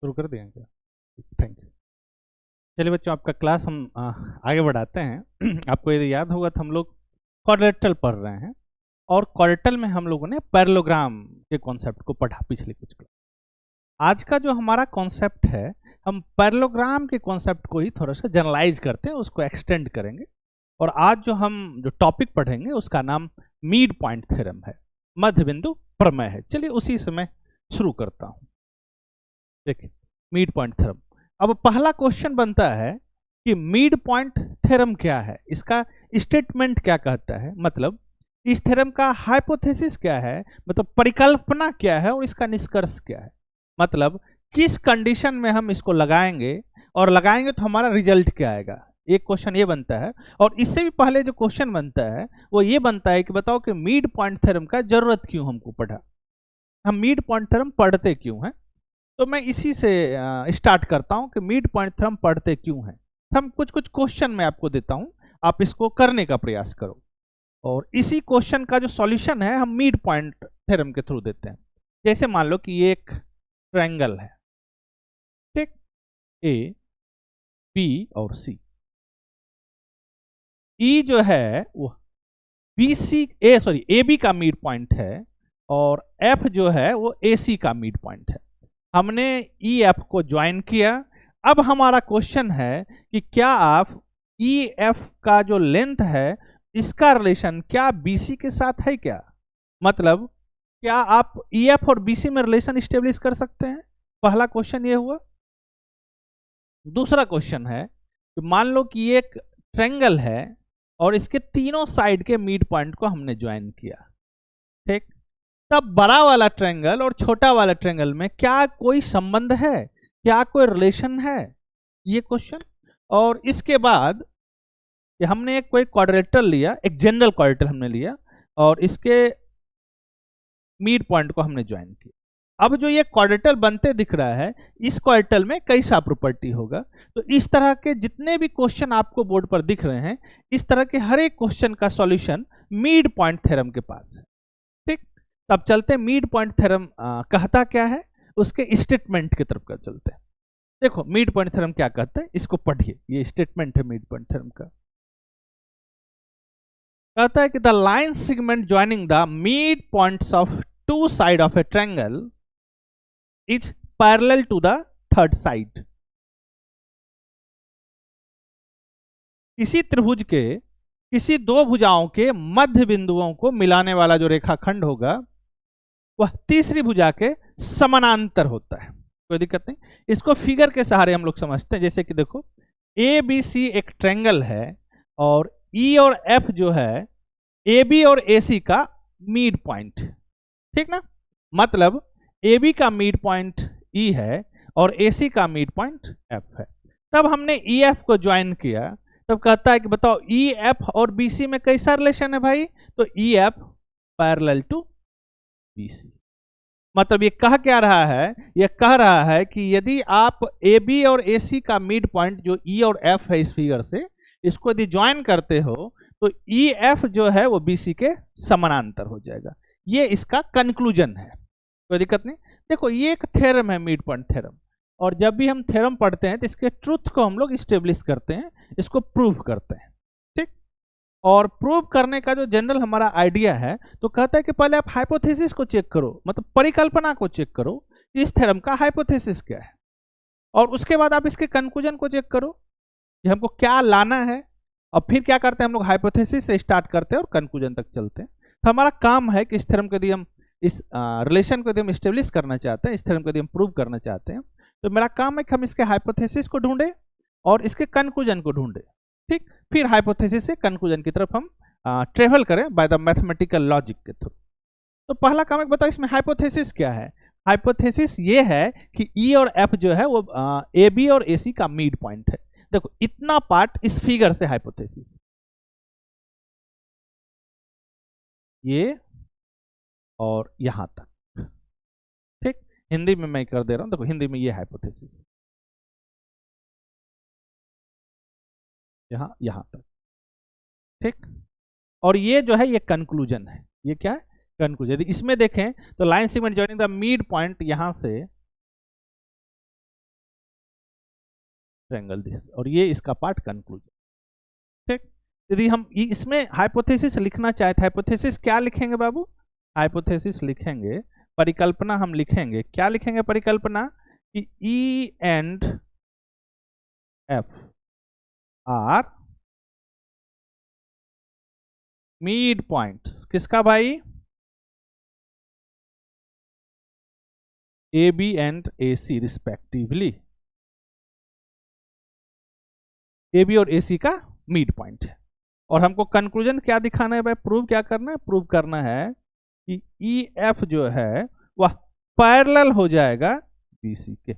शुरू कर दें क्या? Thank you. चलिए बच्चों, आपका क्लास हम आगे बढ़ाते हैं। आपको यदि याद होगा तो हम लोग क्वाड्रेटल पढ़ रहे हैं, और क्वाड्रेटल में हम लोगों ने पैरेललोग्राम के कॉन्सेप्ट को पढ़ा पिछले कुछ क्लास। आज का जो हमारा कॉन्सेप्ट है, हम पैरेललोग्राम के कॉन्सेप्ट को ही थोड़ा सा जनरलाइज करते हैं, उसको एक्सटेंड करेंगे। और आज जो टॉपिक पढ़ेंगे उसका नाम मिड पॉइंट थ्योरम है, मध्य बिंदु प्रमेय है। चलिए उसी समय शुरू करता हूं। देखिए, मिड पॉइंट थ्योरम। अब पहला क्वेश्चन बनता है कि मिड पॉइंट थ्योरम क्या है, इसका स्टेटमेंट क्या कहता है, मतलब इस थ्योरम का हाइपोथेसिस क्या है, मतलब परिकल्पना क्या है, और इसका निष्कर्ष क्या है, मतलब किस कंडीशन में हम इसको लगाएंगे, और लगाएंगे तो हमारा रिजल्ट क्या आएगा। एक क्वेश्चन ये बनता है। और इससे भी पहले जो क्वेश्चन बनता है वो ये बनता है कि बताओ कि मिड पॉइंट थ्योरम का जरूरत क्यों हमको पड़ा, हम मिड पॉइंट थ्योरम पढ़ते क्यों हैं। तो मैं इसी से स्टार्ट करता हूं कि मिड पॉइंट थ्योरम पढ़ते क्यों हैं। हम कुछ कुछ क्वेश्चन मैं आपको देता हूं, आप इसको करने का प्रयास करो, और इसी क्वेश्चन का जो सॉल्यूशन है हम मिड पॉइंट थ्योरम के थ्रू देते हैं। जैसे मान लो कि ये एक ट्रायंगल है, ठीक, ए बी और सी। ई जो है वो बी सी ए बी का मिड पॉइंट है, और एफ जो है वो ए सी का मिड पॉइंट है। हमने ई एफ को ज्वाइन किया। अब हमारा क्वेश्चन है कि क्या आप ई एफ का जो लेंथ है इसका रिलेशन क्या बी सी के साथ है क्या, मतलब क्या आप ई एफ और बी सी में रिलेशन स्टेब्लिश कर सकते हैं। पहला क्वेश्चन ये हुआ। दूसरा क्वेश्चन है कि मान लो कि एक ट्रायंगल है और इसके तीनों साइड के मिड पॉइंट को हमने ज्वाइन किया, ठीक। तब बड़ा वाला ट्रायंगल और छोटा वाला ट्रायंगल में क्या कोई संबंध है, क्या कोई रिलेशन है, ये क्वेश्चन। और इसके बाद हमने एक कोई क्वाड्रेटल लिया, एक जनरल क्वाड्रेटल हमने लिया, और इसके मिड पॉइंट को हमने ज्वाइन किया। अब जो ये क्वाड्रेटल बनते दिख रहा है, इस क्वाड्रेटल में कैसा प्रॉपर्टी होगा। तो इस तरह के जितने भी क्वेश्चन आपको बोर्ड पर दिख रहे हैं, इस तरह के हर एक क्वेश्चन का सॉल्यूशन मिड पॉइंट थ्योरम के पास है, ठीक। तब चलते हैं मिड पॉइंट थ्योरम कहता क्या है, उसके स्टेटमेंट की तरफ का चलते हैं। देखो मिड पॉइंट थ्योरम क्या कहता है, इसको पढ़िए, ये स्टेटमेंट है मिड पॉइंट थ्योरम का। कहता है कि the line segment joining the mid points of two side of a triangle is parallel to the third side. किसी त्रिभुज के किसी दो भुजाओं के मध्य बिंदुओं को मिलाने वाला जो रेखाखंड होगा वह तीसरी भुजा के समानांतर होता है। कोई दिक्कत नहीं, इसको फिगर के सहारे हम लोग समझते हैं। जैसे कि देखो, ए बी सी एक ट्रायंगल है, और ई और एफ जो है ए बी और ए सी का मिड पॉइंट, ठीक ना। मतलब ए बी का मिड पॉइंट ई है और ए सी का मिड पॉइंट एफ है। तब हमने ई एफ को ज्वाइन किया, तब कहता है कि बताओ ई एफ और बी सी में कैसा रिलेशन है भाई, तो E F parallel to B C. मतलब ये कह क्या रहा है, ये कह रहा है कि यदि आप ए बी और ए सी का मिड पॉइंट जो ई और एफ है इस फिगर से, इसको यदि ज्वाइन करते हो तो ई एफ जो है वो बी सी के समानांतर हो जाएगा। ये इसका कंक्लूजन है, कोई दिक्कत नहीं। देखो ये एक थ्योरम है मिड पॉइंट थ्योरम, और जब भी हम थ्योरम पढ़ते हैं तो इसके ट्रूथ को हम लोग स्टेब्लिश करते हैं, इसको प्रूव करते हैं, ठीक। और प्रूव करने का जो जनरल हमारा आइडिया है, तो कहता है कि पहले आप हाइपोथेसिस को चेक करो, मतलब परिकल्पना को चेक करो कि इस थ्योरम का हाइपोथेसिस क्या है, और उसके बाद आप इसके कंक्लूजन को चेक करो कि हमको क्या लाना है। और फिर क्या करते हैं हम लोग, हाइपोथेसिस से स्टार्ट करते हैं और कंक्लूजन तक चलते हैं। तो हमारा काम है कि इस थ्योरम को यदि हम इस रिलेशन को यदि हम स्टेब्लिश करना चाहते हैं, इस थ्योरम को यदि हम प्रूव करना चाहते हैं, तो मेरा काम है कि हम इसके हाइपोथेसिस को ढूंढें और इसके कंक्लूजन को ढूंढें, ठीक। फिर हाइपोथेसिस से कंक्लूजन की तरफ हम ट्रेवल करें बाय द मैथमेटिकल लॉजिक के थ्रू। तो पहला काम है, बताओ इसमें हाइपोथेसिस क्या है। हाइपोथेसिस ये है कि ई और एफ जो है वो ए बी और ए सी का मिड पॉइंट है। देखो इतना पार्ट इस फिगर से हाइपोथेसिस, ये और यहां तक, ठीक। हिंदी में मैं कर दे रहा हूं, देखो हिंदी में ये हाइपोथेसिस। यहां तक, ठीक। और ये जो है ये कंक्लूजन है, ये क्या है, कंक्लूजन। यदि इसमें देखें तो line segment joining the mid point यहां से ट्रायंगल दिस, और ये इसका पार्ट कंक्लूजन, ठीक। यदि हम इसमें हाइपोथेसिस लिखना चाहते, हाइपोथेसिस क्या लिखेंगे बाबू, हाइपोथेसिस लिखेंगे, परिकल्पना हम लिखेंगे, क्या लिखेंगे परिकल्पना, कि E and F are mid points, किसका भाई, A B and A C respectively, A B और ए सी का मिड पॉइंट है। और हमको कंक्लूजन क्या दिखाना है भाई, प्रूव क्या करना है, प्रूव करना है कि ई एफ जो है वह पैरेलल हो जाएगा बी सी के,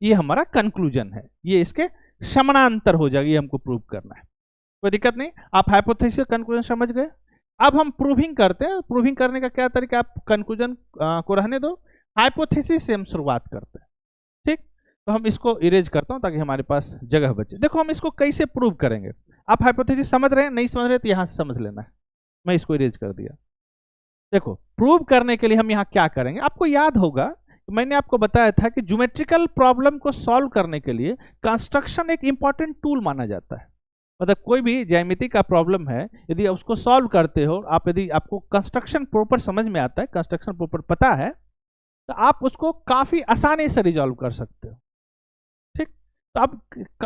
ये हमारा कंक्लूजन है, ये इसके समानांतर हो जाएगा, ये हमको प्रूव करना है। कोई दिक्कत नहीं, आप हाइपोथेसिस कंक्लूजन समझ गए। अब हम प्रूविंग करते हैं, प्रूविंग करने का क्या तरीका, आप कंक्लूजन को रहने दो, हाइपोथेसिस से हम शुरुआत करते हैं, ठीक। तो हम इसको इरेज करता हूं ताकि हमारे पास जगह बचे। देखो हम इसको कैसे प्रूव करेंगे, आप हाइपोथेसिस समझ रहे हैं, नहीं समझ रहे तो यहां से समझ लेना है, मैं इसको इरेज कर दिया। देखो प्रूव करने के लिए हम यहां क्या करेंगे, आपको याद होगा तो मैंने आपको बताया था कि ज्योमेट्रिकल प्रॉब्लम को सॉल्व करने के लिए कंस्ट्रक्शन एक इंपॉर्टेंट टूल माना जाता है। मतलब कोई भी ज्यामिति का प्रॉब्लम है, यदि उसको सॉल्व करते हो आप, यदि आपको कंस्ट्रक्शन प्रॉपर समझ में आता है, कंस्ट्रक्शन प्रॉपर पता है, तो आप उसको काफी आसानी से रिजॉल्व कर सकते हो, ठीक। तो अब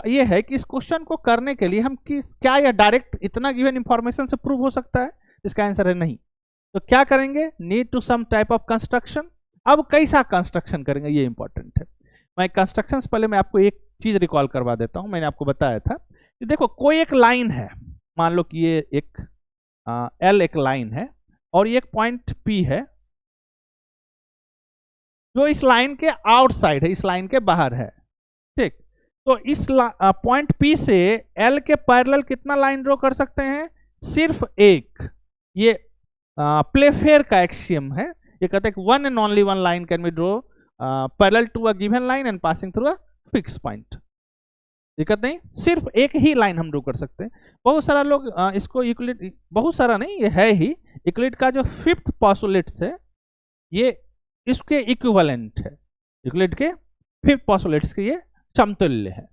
ये है कि इस क्वेश्चन को करने के लिए हम क्या यह डायरेक्ट इतना गिवन इंफॉर्मेशन से प्रूव हो सकता है, इसका आंसर है नहीं। तो क्या करेंगे, need to some type of construction. अब कैसा कंस्ट्रक्शन करेंगे ये इंपॉर्टेंट है। मैं कंस्ट्रक्शन से पहले मैं आपको एक चीज रिकॉल करवा देता हूं, मैंने आपको बताया था कि देखो कोई एक लाइन है, मान लो कि ये एक एल एक लाइन है और ये एक पॉइंट पी है जो इस लाइन के आउटसाइड है, इस लाइन के बाहर है, ठीक। तो इस पॉइंट पी से एल के पैरेलल कितना लाइन ड्रॉ कर सकते हैं, सिर्फ एक। ये प्लेफेयर का एक्सियम है, ये कहते हैं one and only one line can be draw parallel to a given line and passing through a fix point. दिक्कत नहीं, सिर्फ एक ही लाइन हम ड्रॉ कर सकते हैं। बहुत सारा लोग इसको यूक्लिड, बहुत सारा नहीं ये है ही, यूक्लिड का जो फिफ्थ पोस्टुलेट्स है ये इसके इक्विवेलेंट है, यूक्लिड के फिफ्थ पोस्टुलेट्स के ये समतुल्य है,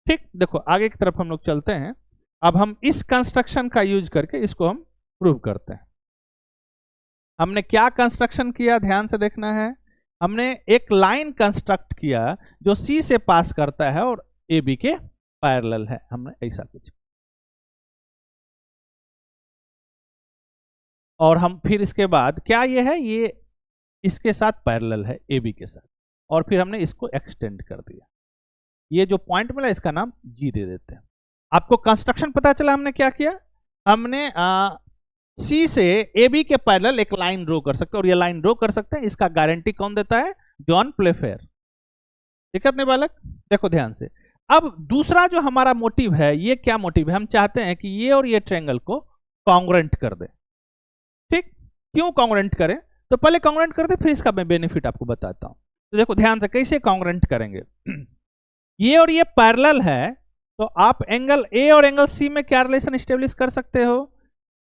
ठीक। देखो आगे की तरफ हम लोग चलते हैं। अब हम इस कंस्ट्रक्शन का यूज करके इसको हम प्रूव करते हैं। हमने क्या कंस्ट्रक्शन किया, ध्यान से देखना है। हमने एक लाइन कंस्ट्रक्ट किया जो सी से पास करता है और ए बी के पैरेलल है, हमने ऐसा कुछ। और हम फिर इसके बाद क्या ये है, ये इसके साथ पैरेलल है ए बी के साथ, और फिर हमने इसको एक्सटेंड कर दिया। ये जो पॉइंट मिला इसका नाम जी दे देते हैं। आपको कंस्ट्रक्शन पता चला हमने क्या किया, हमने सी से ए बी के पैरेलल एक लाइन ड्रॉ कर सकते हैं, और ये लाइन ड्रॉ कर सकते हैं, इसका गारंटी कौन देता है, जॉन प्लेफेयर। दिक्कत नहीं बालक, देखो ध्यान से। अब दूसरा जो हमारा मोटिव है, ये क्या मोटिव है, हम चाहते हैं कि ये और ये ट्रायंगल को कॉन्ग्रुएंट कर दे, ठीक। क्यों कॉन्ग्रुएंट करें, तो पहले कॉन्ग्रुएंट कर दे फिर इसका मैं बेनिफिट आपको बताता हूं। तो देखो ध्यान से कैसे कॉन्ग्रुएंट करेंगे। ये और ये पैरेलल है, तो आप एंगल ए और एंगल सी में क्या रिलेशन स्टेब्लिश कर सकते हो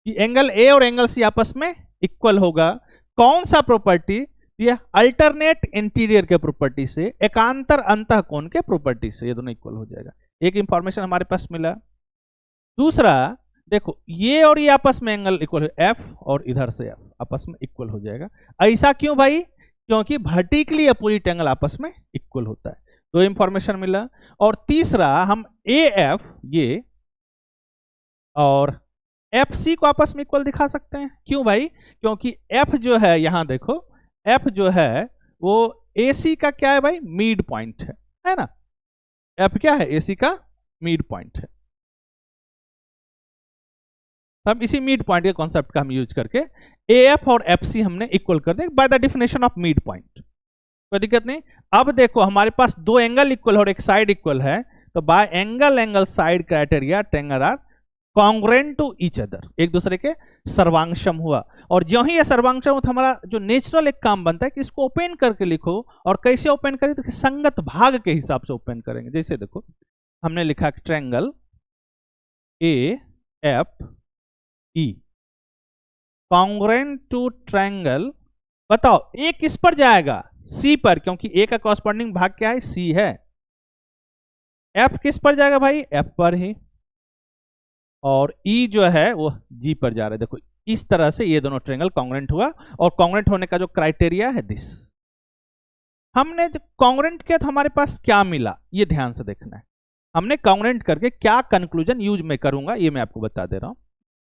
कि एंगल ए और एंगल सी आपस में इक्वल होगा। कौन सा प्रॉपर्टी, ये अल्टरनेट इंटीरियर के प्रॉपर्टी से, एकांतर अंतःकोण के प्रॉपर्टी से, ये दोनों इक्वल हो जाएगा। एक इंफॉर्मेशन हमारे पास मिला। दूसरा देखो ये और ये आपस में एंगल इक्वल है, एफ और इधर से एफ आपस में इक्वल हो जाएगा। ऐसा क्यों भाई, क्योंकि वर्टिकली अपोजिट एंगल आपस में इक्वल होता है। दो इंफॉर्मेशन मिला। और तीसरा हम ए एफ ये और एफ सी को आपस में इक्वल दिखा सकते हैं। क्यों भाई, क्योंकि एफ जो है, यहां देखो एफ जो है वो ए सी का क्या है भाई, मिड पॉइंट है ना। एफ क्या है, ए सी का मिड पॉइंट है। हम इसी मिड पॉइंट के कॉन्सेप्ट का हम यूज करके ए एफ और एफ सी हमने इक्वल कर दिया by the definition of mid point. कोई दिक्कत नहीं। अब देखो हमारे पास दो एंगल इक्वल और एक साइड इक्वल है, तो by angle side criteria triangle are congruent to each other, एक दूसरे के सर्वांगसम हुआ। और जो ही ये सर्वांगसम हो तो हमारा जो नेचुरल एक काम बनता है कि इसको ओपन करके लिखो। और कैसे ओपन करें, तो संगत भाग के हिसाब से ओपन करेंगे। जैसे देखो हमने लिखा triangle A F E congruent to triangle, बताओ ए किस पर जाएगा? सी पर, क्योंकि ए का कॉरस्पॉन्डिंग भाग क्या है? सी है। एफ किस पर जाएगा भाई? एफ पर ही। और ई जो है वो जी पर जा रहा है। देखो इस तरह से ये दोनों ट्रायंगल कॉन्ग्रुएंट हुआ, और कॉन्ग्रुएंट होने का जो क्राइटेरिया है दिस। हमने कॉन्ग्रुएंट किया तो हमारे पास क्या मिला, ये ध्यान से देखना है। हमने कॉन्ग्रुएंट करके क्या कंक्लूजन यूज में करूंगा ये मैं आपको बता दे रहा हूं।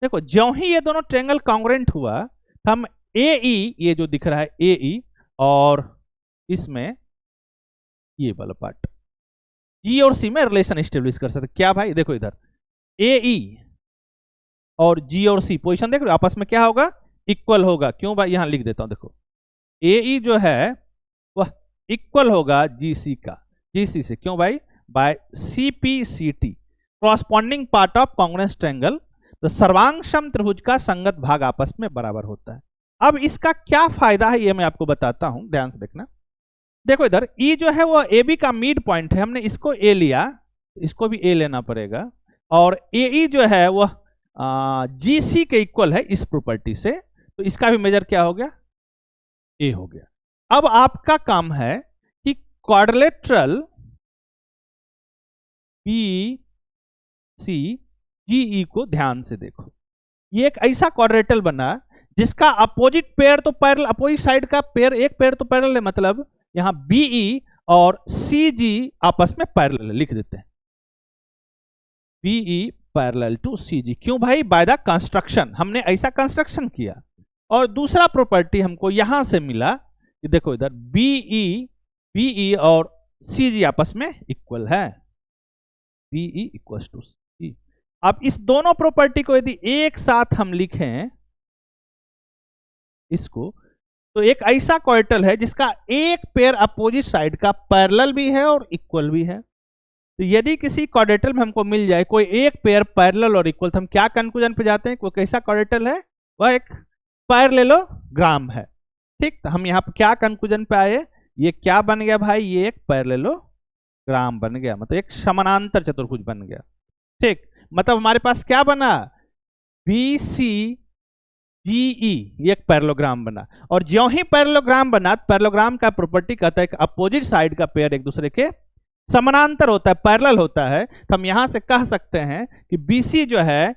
देखो ज्यों ही ये दोनों ट्रायंगल कॉन्ग्रुएंट हुआ तो हम ए ई, ये जो दिख रहा है ए ई, और इसमें ये वाला पार्ट जी और सी में रिलेशन स्टेब्लिश कर सकते। क्या भाई? देखो इधर ए ई और जी और सी पोजीशन देख रहे हो, आपस में क्या होगा? इक्वल होगा। क्यों भाई? यहां लिख देता हूं, देखो ए ई जो है वह इक्वल होगा जी सी का, जी सी से। क्यों भाई? By C P C T, corresponding part of congruence triangle. तो सर्वांगसम त्रिभुज का संगत भाग आपस में बराबर होता है। अब इसका क्या फायदा है ये मैं आपको बताता हूं, ध्यान से देखना। देखो इधर ई जो है वो ए बी का मिड पॉइंट है, हमने इसको ए लिया, इसको भी ए लेना पड़ेगा। और ए ई जो है वह जी सी के इक्वल है इस प्रॉपर्टी से, तो इसका भी मेजर क्या हो गया? ए हो गया। अब आपका काम है कि क्वाड्रिलेटरल बी सी जी ई को ध्यान से देखो। ये एक ऐसा क्वाड्रिलेटरल बना जिसका अपोजिट पेयर तो पैरेलल, अपोजिट साइड का पेयर, एक पेयर तो पैरेलल है, मतलब यहां बीई और सी जी आपस में पैरेलल है। लिख देते हैं बीई पैरेलल टू सी जी। क्यों भाई? बाय द कंस्ट्रक्शन, हमने ऐसा कंस्ट्रक्शन किया। और दूसरा प्रॉपर्टी हमको यहां से मिला कि देखो इधर बीई और सी जी आपस में इक्वल है, बीई इक्वल टू सी। अब इस दोनों प्रॉपर्टी को यदि एक साथ हम लिखें इसको, तो एक ऐसा क्वाड्रिलेटरल है जिसका एक पेयर अपोजिट साइड का पैरेलल भी है और इक्वल भी है। तो यदि किसी क्वाड्रिलेटरल में हमको मिल जाए कोई एक पेयर पैरेलल और इक्वल, तो हम क्या कंक्लूजन पे जाते हैं? वो कैसा क्वाड्रिलेटरल है? वह एक पैरेललोग्राम है। ठीक, तो हम यहाँ पे क्या कंक्लूजन पे आए? ये क्या बन गया भाई? ये एक पैरेललोग्राम बन गया, मतलब एक समानांतर चतुर्भुज बन गया। ठीक, मतलब हमारे पास क्या बना? बी सी जी ई, ये एक पैरेललोग्राम बना। और ज्यों ही पैरेललोग्राम बना, पैरेललोग्राम का प्रॉपर्टी कहता है कि अपोजिट साइड का पेयर एक दूसरे के समानांतर होता है, पैरेलल होता है। तो हम यहां से कह सकते हैं कि BC जो है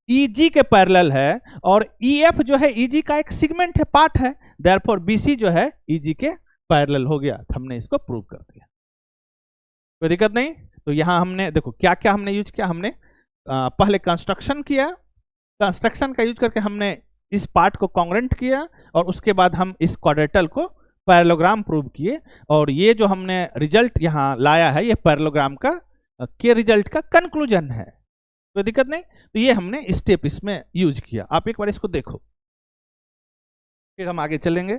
EG के पैरेलल है, और EF जो है EG का एक सेगमेंट है, पार्ट है। देयरफॉर BC जो है EG के पैरेलल हो गया। तो हमने इसको प्रूव कर दिया, कोई दिक्कत नहीं। तो यहां हमने देखो क्या क्या हमने यूज किया। हमने पहले कंस्ट्रक्शन किया, कंस्ट्रक्शन का यूज करके हमने इस पार्ट को कॉन्ग्रुएंट किया, और उसके बाद हम इस क्वाड्रिलेटरल को पैरेललोग्राम प्रूव किए। और ये जो हमने रिजल्ट यहाँ लाया है ये पैरेललोग्राम का के रिजल्ट का कंक्लूजन है, कोई दिक्कत नहीं। तो ये हमने स्टेप इसमें यूज किया, आप एक बार इसको देखो, फिर हम आगे चलेंगे।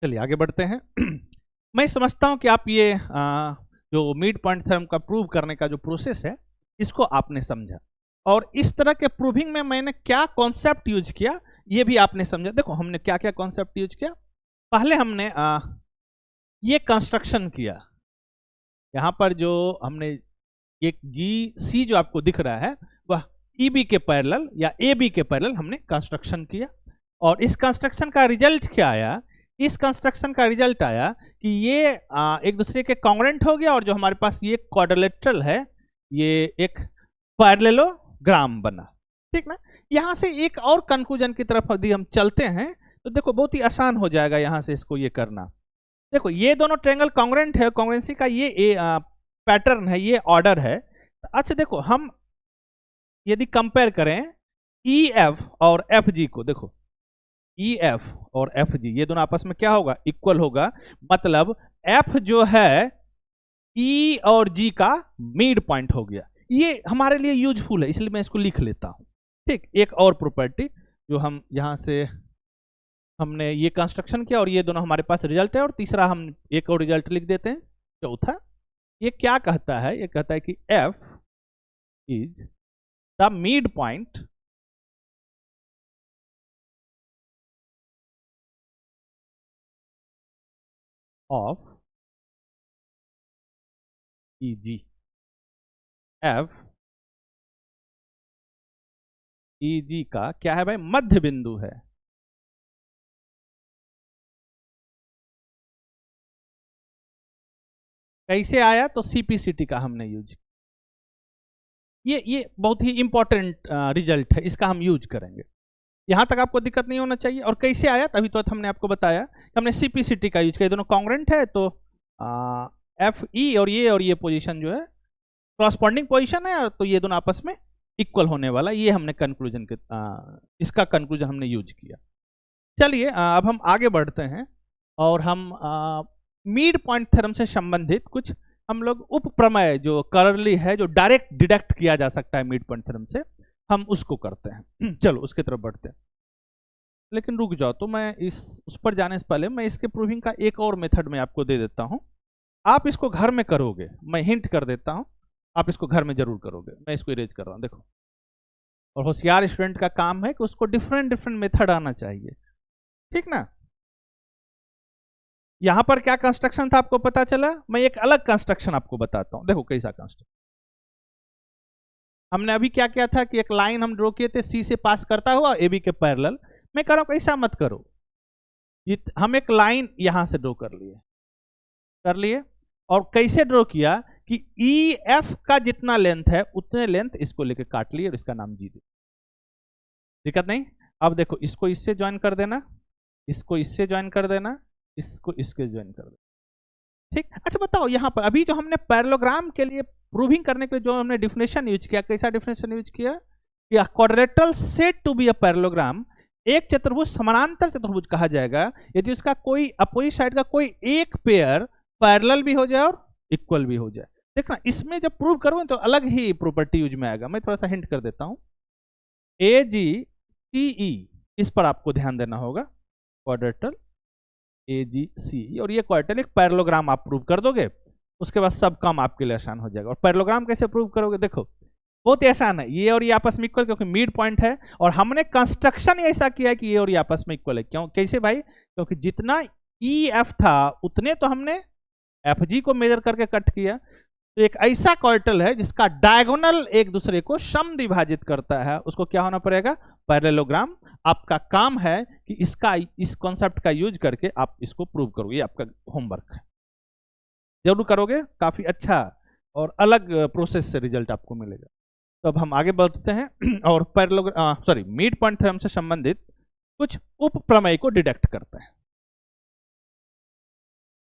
चलिए आगे बढ़ते हैं। मैं समझता हूं कि आप ये जो मिड पॉइंट थ्योरम का प्रूव करने का जो प्रोसेस है इसको आपने समझा, और इस तरह के प्रूविंग में मैंने क्या कॉन्सेप्ट यूज किया ये भी आपने समझा। देखो हमने क्या क्या कॉन्सेप्ट यूज किया। पहले हमने ये कंस्ट्रक्शन किया, यहाँ पर जो हमने एक GC जो आपको दिख रहा है वह EB के पैरेलल या AB के पैरेलल हमने कंस्ट्रक्शन किया। और इस कंस्ट्रक्शन का रिजल्ट क्या आया? इस कंस्ट्रक्शन का रिजल्ट आया कि ये एक दूसरे के कॉन्ग्रुएंट हो गया, और जो हमारे पास ये क्वाड्रिलेटरल है ये एक पैरेललोग्राम बना। ठीक ना? यहां से एक और कंक्लूजन की तरफ यदि हम चलते हैं तो देखो बहुत ही आसान हो जाएगा यहां से इसको ये करना। देखो ये दोनों ट्रायंगल कॉन्ग्रुएंट है, कॉन्ग्रुएंसी का ये पैटर्न है, ये ऑर्डर है। अच्छा देखो हम यदि कंपेयर करें EF और FG को, देखो EF और FG ये दोनों आपस में क्या होगा? इक्वल होगा। मतलब F जो है E और G का मिड पॉइंट हो गया। ये हमारे लिए यूजफुल है इसलिए मैं इसको लिख लेता हूं। ठीक, एक और प्रॉपर्टी जो हम यहां से हमने ये कंस्ट्रक्शन किया और ये दोनों हमारे पास रिजल्ट है, और तीसरा हम एक और रिजल्ट लिख देते हैं। चौथा ये क्या कहता है, ये कहता है कि F is the mid point of EG। F EG का क्या है भाई, मध्य बिंदु है। कैसे आया, तो CPCT का हमने यूज, ये बहुत ही इंपॉर्टेंट रिजल्ट है, इसका हम यूज करेंगे। यहां तक आपको दिक्कत नहीं होना चाहिए। और कैसे आया, तभी तो हमने आपको बताया कि हमने CPCT का यूज किया, दोनों कॉन्ग्रेंट है, तो FE और ये पोजीशन जो है क्रॉसपॉन्डिंग पोजीशन है, तो ये दोनों आपस में इक्वल होने वाला, ये हमने कंक्लूजन के इसका कंक्लूजन हमने यूज किया। चलिए अब हम आगे बढ़ते हैं और हम मिड पॉइंट थ्योरम से संबंधित कुछ हम लोग उप प्रमेय जो करली है, जो डायरेक्ट डिडक्ट किया जा सकता है मिड पॉइंट थ्योरम से, हम उसको करते हैं। चलो उसकी तरफ बढ़ते हैं। लेकिन रुक जाओ, तो मैं उस पर जाने से पहले मैं इसके प्रूविंग का एक और मेथड में आपको दे देता हूं। आप इसको घर में करोगे, मैं हिंट कर देता हूं, आप इसको घर में जरूर करोगे। मैं इसको इरेज कर रहा हूं, देखो। और होशियार स्टूडेंट का काम है कि उसको डिफरेंट डिफरेंट मेथड आना चाहिए, ठीक ना। यहां पर क्या कंस्ट्रक्शन था आपको पता चला, मैं एक अलग कंस्ट्रक्शन आपको बताता हूं। देखो कैसा कंस्ट्रक्शन हमने अभी क्या किया था कि एक लाइन हम ड्रॉ किए थे सी से पास करता हुआ AB के पैरेलल। मैं कह रहा हूं ऐसा मत करो, हम एक लाइन यहां से ड्रॉ कर लिए और कैसे ड्रॉ किया कि EF का जितना लेंथ है उतने लेंथ इसको लेके काट लिए और इसका नाम G दे। दिक्कत नहीं। अब देखो इसको इससे ज्वाइन कर देना, इसको इससे ज्वाइन कर देना, इसको इसके ज्वाइन कर देना, ठीक। अच्छा बताओ यहां पर अभी जो हमने पैरेललोग्राम के लिए प्रूविंग करने के लिए जो हमने डिफिनेशन यूज किया, कैसा डिफिनेशन यूज किया कि a quadrilateral said to be a parallelogram, एक चतुर्भुज समानांतर चतुर्भुज कहा जाएगा यदि उसका कोई अपोजिट साइड का कोई एक पेयर पैरेलल भी हो जाए और इक्वल भी हो जाए। देखना इसमें जब प्रूव करोगे तो अलग ही प्रॉपर्टी यूज में आएगा। मैं थोड़ा सा हिंट कर देता हूं, AGCE इस पर आपको ध्यान देना होगा, क्वाड्रिलेटरल AGCE, और ये क्वाड्रिलेटरल एक पैरेललोग्राम आप प्रूव कर दोगे, उसके बाद सब काम आपके लिए आसान हो जाएगा। और पैरेललोग्राम कैसे प्रूव करोगे, देखो बहुत ही आसान है। ये और ये आपस में इक्वल क्योंकि मिड पॉइंट है, और हमने कंस्ट्रक्शन ऐसा किया है कि ये और ये आपस में इक्वल है। क्यों, कैसे भाई, क्योंकि जितना EF था उतने तो हमने FG को मेजर करके कट किया। तो एक ऐसा क्वाड्रिलेटरल है जिसका डायगोनल एक दूसरे को समद्विभाजित करता है, उसको क्या होना पड़ेगा, पैरेललोग्राम। आपका काम है कि इस कॉन्सेप्ट का यूज करके आप इसको प्रूव करोगे, ये आपका होमवर्क है, जरूर करोगे, काफी अच्छा और अलग प्रोसेस से रिजल्ट आपको मिलेगा। तो अब हम आगे बढ़ते हैं और पैरेललोग्राम मिड पॉइंट थ्योरम से संबंधित कुछ उप प्रमेय को डिडक्ट करते हैं।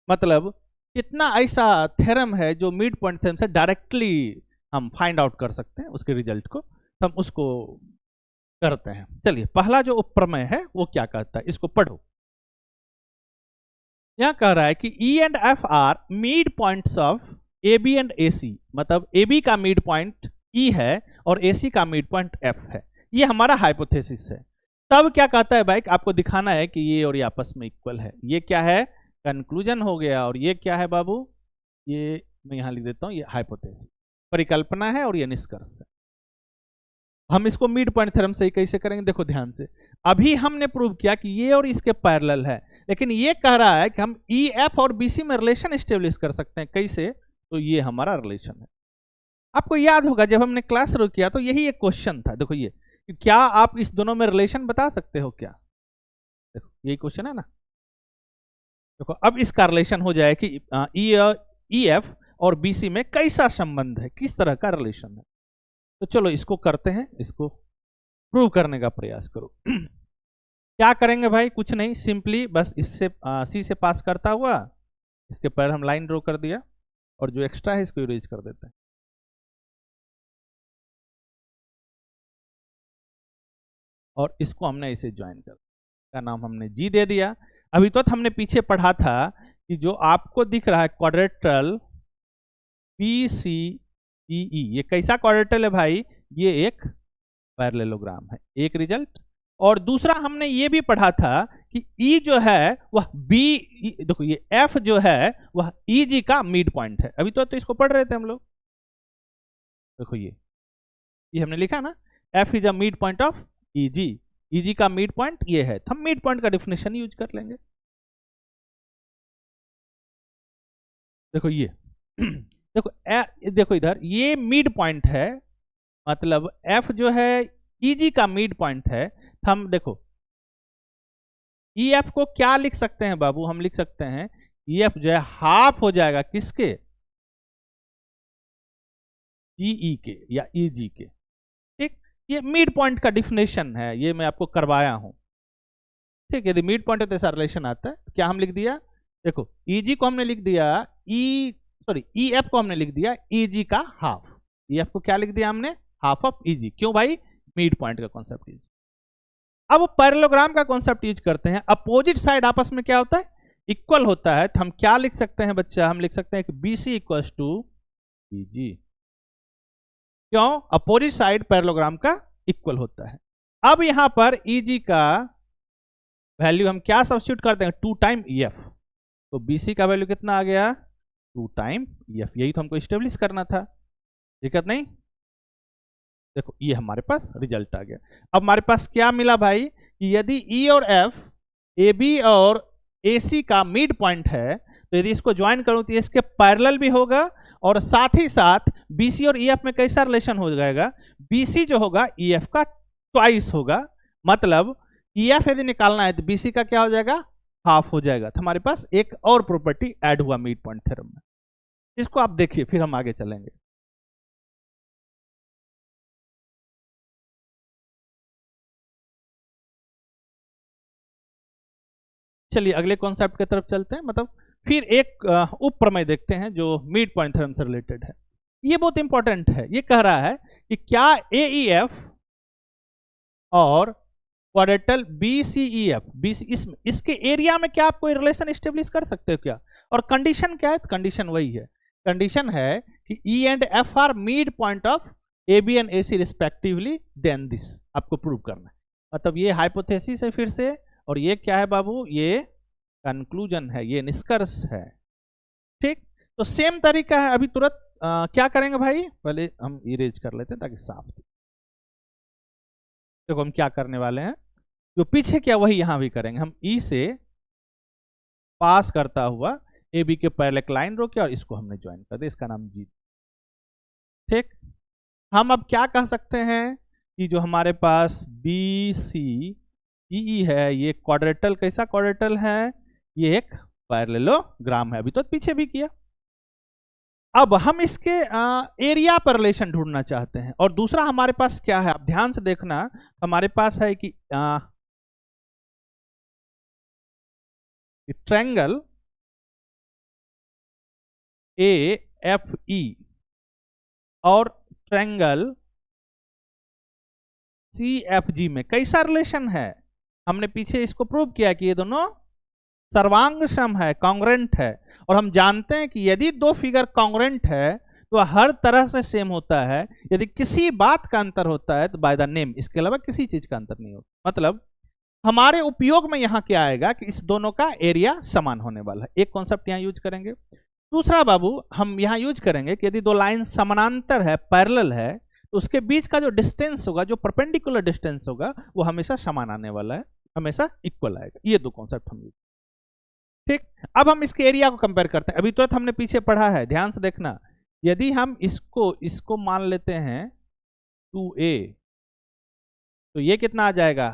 मतलब कितना ऐसा थ्योरम है जो मिड पॉइंट थ्योरम से डायरेक्टली हम फाइंड आउट कर सकते हैं उसके रिजल्ट को, तो हम उसको करते हैं। चलिए पहला जो उप प्रमेय है वो क्या कहता है, इसको पढ़ो। यहां कह रहा है कि E and F are mid points of AB and AC, मतलब AB का मिड पॉइंट E है और AC का मिड पॉइंट F है। ये हमारा हाइपोथेसिस है। तब क्या कहता है भाई, आपको दिखाना है कि ये और ये आपस में इक्वल है। ये क्या है, कंक्लूजन हो गया। और ये क्या है बाबू, ये मैं यहां लिख देता हूं, ये हाइपोथेसिस परिकल्पना है और ये निष्कर्ष है। हम इसको मिड पॉइंट थ्योरम से ही कैसे करेंगे, देखो ध्यान से। अभी हमने प्रूव किया कि ये और इसके पैरेलल है, लेकिन ये कह रहा है कि हम EF और BC में रिलेशन स्टेब्लिश कर सकते हैं। कैसे, तो ये हमारा रिलेशन है। आपको याद होगा जब हमने क्लास शुरू किया तो यही एक क्वेश्चन था। देखो ये कि क्या आप इस दोनों में रिलेशन बता सकते हो क्या, देखो यही क्वेश्चन है ना। देखो अब इसका रिलेशन हो जाए कि EF और BC में कैसा संबंध है, किस तरह का रिलेशन है। तो चलो इसको करते हैं, इसको प्रूव करने का प्रयास करो। क्या करेंगे भाई, कुछ नहीं, सिंपली बस इससे C से पास करता हुआ इसके पैर हम लाइन ड्रॉ कर दिया और जो एक्स्ट्रा है इसको इरेज कर देते हैं। और इसको हमने इसे ज्वाइन कर, का नाम हमने G दे दिया। अभी तो हमने पीछे पढ़ा था कि जो आपको दिख रहा है क्वाड्रिलेटरल PCEE, ये कैसा क्वाड्रिलेटरल है भाई, ये एक पैरेललोग्राम है। एक रिजल्ट। और दूसरा हमने ये भी पढ़ा था कि ई जो है वह बी, देखो ये एफ जो है वह ई जी का मिड पॉइंट है। अभी तो इसको पढ़ रहे थे हम लोग। देखो ये हमने लिखा ना, F is a mid point of easy, easy का मिड पॉइंट ये है, तो हम मिड पॉइंट का डिफिनेशन यूज कर लेंगे। देखो ये देखो देखो इधर ये मिड पॉइंट है, मतलब एफ जो है ईजी का मिड पॉइंट है। तो हम देखो ई एफ को क्या लिख सकते हैं बाबू, हम लिख सकते हैं ई एफ जो है हाफ हो जाएगा किसके, जीई के या ईजी के। ठीक, ये मिड पॉइंट का डिफिनेशन है, ये मैं आपको करवाया हूं। ठीक, यदि मिड पॉइंट है तो ऐसा रिलेशन आता है। क्या हम लिख दिया, देखो ईजी को हमने लिख दिया ई एफ को हमने लिख दिया ईजी का हाफ, ई एफ को क्या लिख दिया हमने, हाफ ऑफ ईजी। क्यों भाई, मिड पॉइंट का कॉन्सेप्ट यूज। अब पैरेललोग्राम का कॉन्सेप्ट यूज करते हैं। अपोजिट साइड आपस में क्या होता है, इक्वल होता है। तो हम क्या लिख सकते हैं बच्चा, हम लिख सकते हैं कि B C equal to EG. क्यों, अपोजिट साइड पैरेललोग्राम का इक्वल होता है। अब यहां पर ईजी का वैल्यू हम क्या सब्स्टिट्यूट करते हैं, 2 टाइम ई एफ। तो बीसी का वैल्यू कितना आ गया, 2 टाइम ई एफ। यही तो हमको स्टेब्लिश करना था, दिक्कत नहीं। देखो ये हमारे पास रिजल्ट आ गया। अब हमारे पास क्या मिला भाई, कि यदि ई और एफ ए बी और ए सी का मिड पॉइंट है, तो यदि इसको ज्वाइन करूं तो इसके पैरेलल भी होगा, और साथ ही साथ बी सी और ई एफ में कैसा रिलेशन हो जाएगा, बी सी जो होगा ई एफ का ट्वाइस होगा। मतलब ई एफ यदि निकालना है तो बी सी का क्या हो जाएगा, हाफ हो जाएगा। तो हमारे पास एक और प्रॉपर्टी ऐड हुआ मिड पॉइंट थ्योरम में। इसको आप देखिए, फिर हम आगे चलेंगे। चलिए अगले कॉन्सेप्ट की तरफ चलते हैं। मतलब फिर एक उप प्रमेय देखते हैं जो मिड पॉइंट थ्योरम से रिलेटेड है। ये बहुत इंपॉर्टेंट है। ये कह रहा है कि क्या ए ई एफ और quadrilateral B C E F, इसके एरिया में क्या आप कोई रिलेशन स्टेब्लिश कर सकते हो क्या, और कंडीशन क्या है, तो कंडीशन वही है। कंडीशन है कि E and F are mid point of A B and A C respectively, then this आपको प्रूव करना है। मतलब ये हाइपोथेसिस है फिर से, और ये क्या है बाबू, ये कंक्लूजन है, ये निष्कर्ष है। ठीक, तो सेम तरीका है। अभी तुरंत क्या करेंगे भाई, पहले हम इरेज कर लेते हैं ताकि साफ दिखे। देखो हम क्या करने वाले हैं, जो पीछे क्या वही यहां भी करेंगे। हम ई से पास करता हुआ ए बी के पैरेलल एक लाइन रोके और इसको हमने ज्वाइन कर दिया, इसका नाम जी। ठीक, हम अब क्या कह सकते हैं कि जो हमारे पास बी सी ई है, ये क्वाड्रेटल, कैसा क्वाड्रेटल है, ये एक पैरेललोग्राम है। अभी तो पीछे भी किया। अब हम इसके एरिया पर रिलेशन ढूंढना चाहते हैं। और दूसरा हमारे पास क्या है, आप ध्यान से देखना, हमारे पास है कि ट्रायंगल ए एफ ई और ट्रायंगल सी एफ जी में कैसा रिलेशन है। हमने पीछे इसको प्रूव किया कि ये दोनों सर्वांग सम है, कॉन्ग्रेंट है। और हम जानते हैं कि यदि दो फिगर कॉन्ग्रेंट है तो हर तरह से सेम होता है। यदि किसी बात का अंतर होता है तो बाय द नेम, इसके अलावा किसी चीज का अंतर नहीं होता। मतलब हमारे उपयोग में यहां क्या आएगा कि इस दोनों का एरिया समान होने वाला है। एक कॉन्सेप्ट यहां यूज करेंगे। दूसरा बाबू हम यहां यूज करेंगे कि यदि दो लाइन समानांतर है, पैरेलल है, तो उसके बीच का जो डिस्टेंस होगा, जो परपेंडिकुलर डिस्टेंस होगा, वो हमेशा समान आने वाला है, हमेशा इक्वल आएगा। ये दो कॉन्सेप्ट हम यूज। ठीक, अब हम इसके एरिया को कंपेयर करते हैं। अभी तुरंत हमने पीछे पढ़ा है, ध्यान से देखना। यदि हम इसको मान लेते हैं 2a, तो ये कितना आ जाएगा,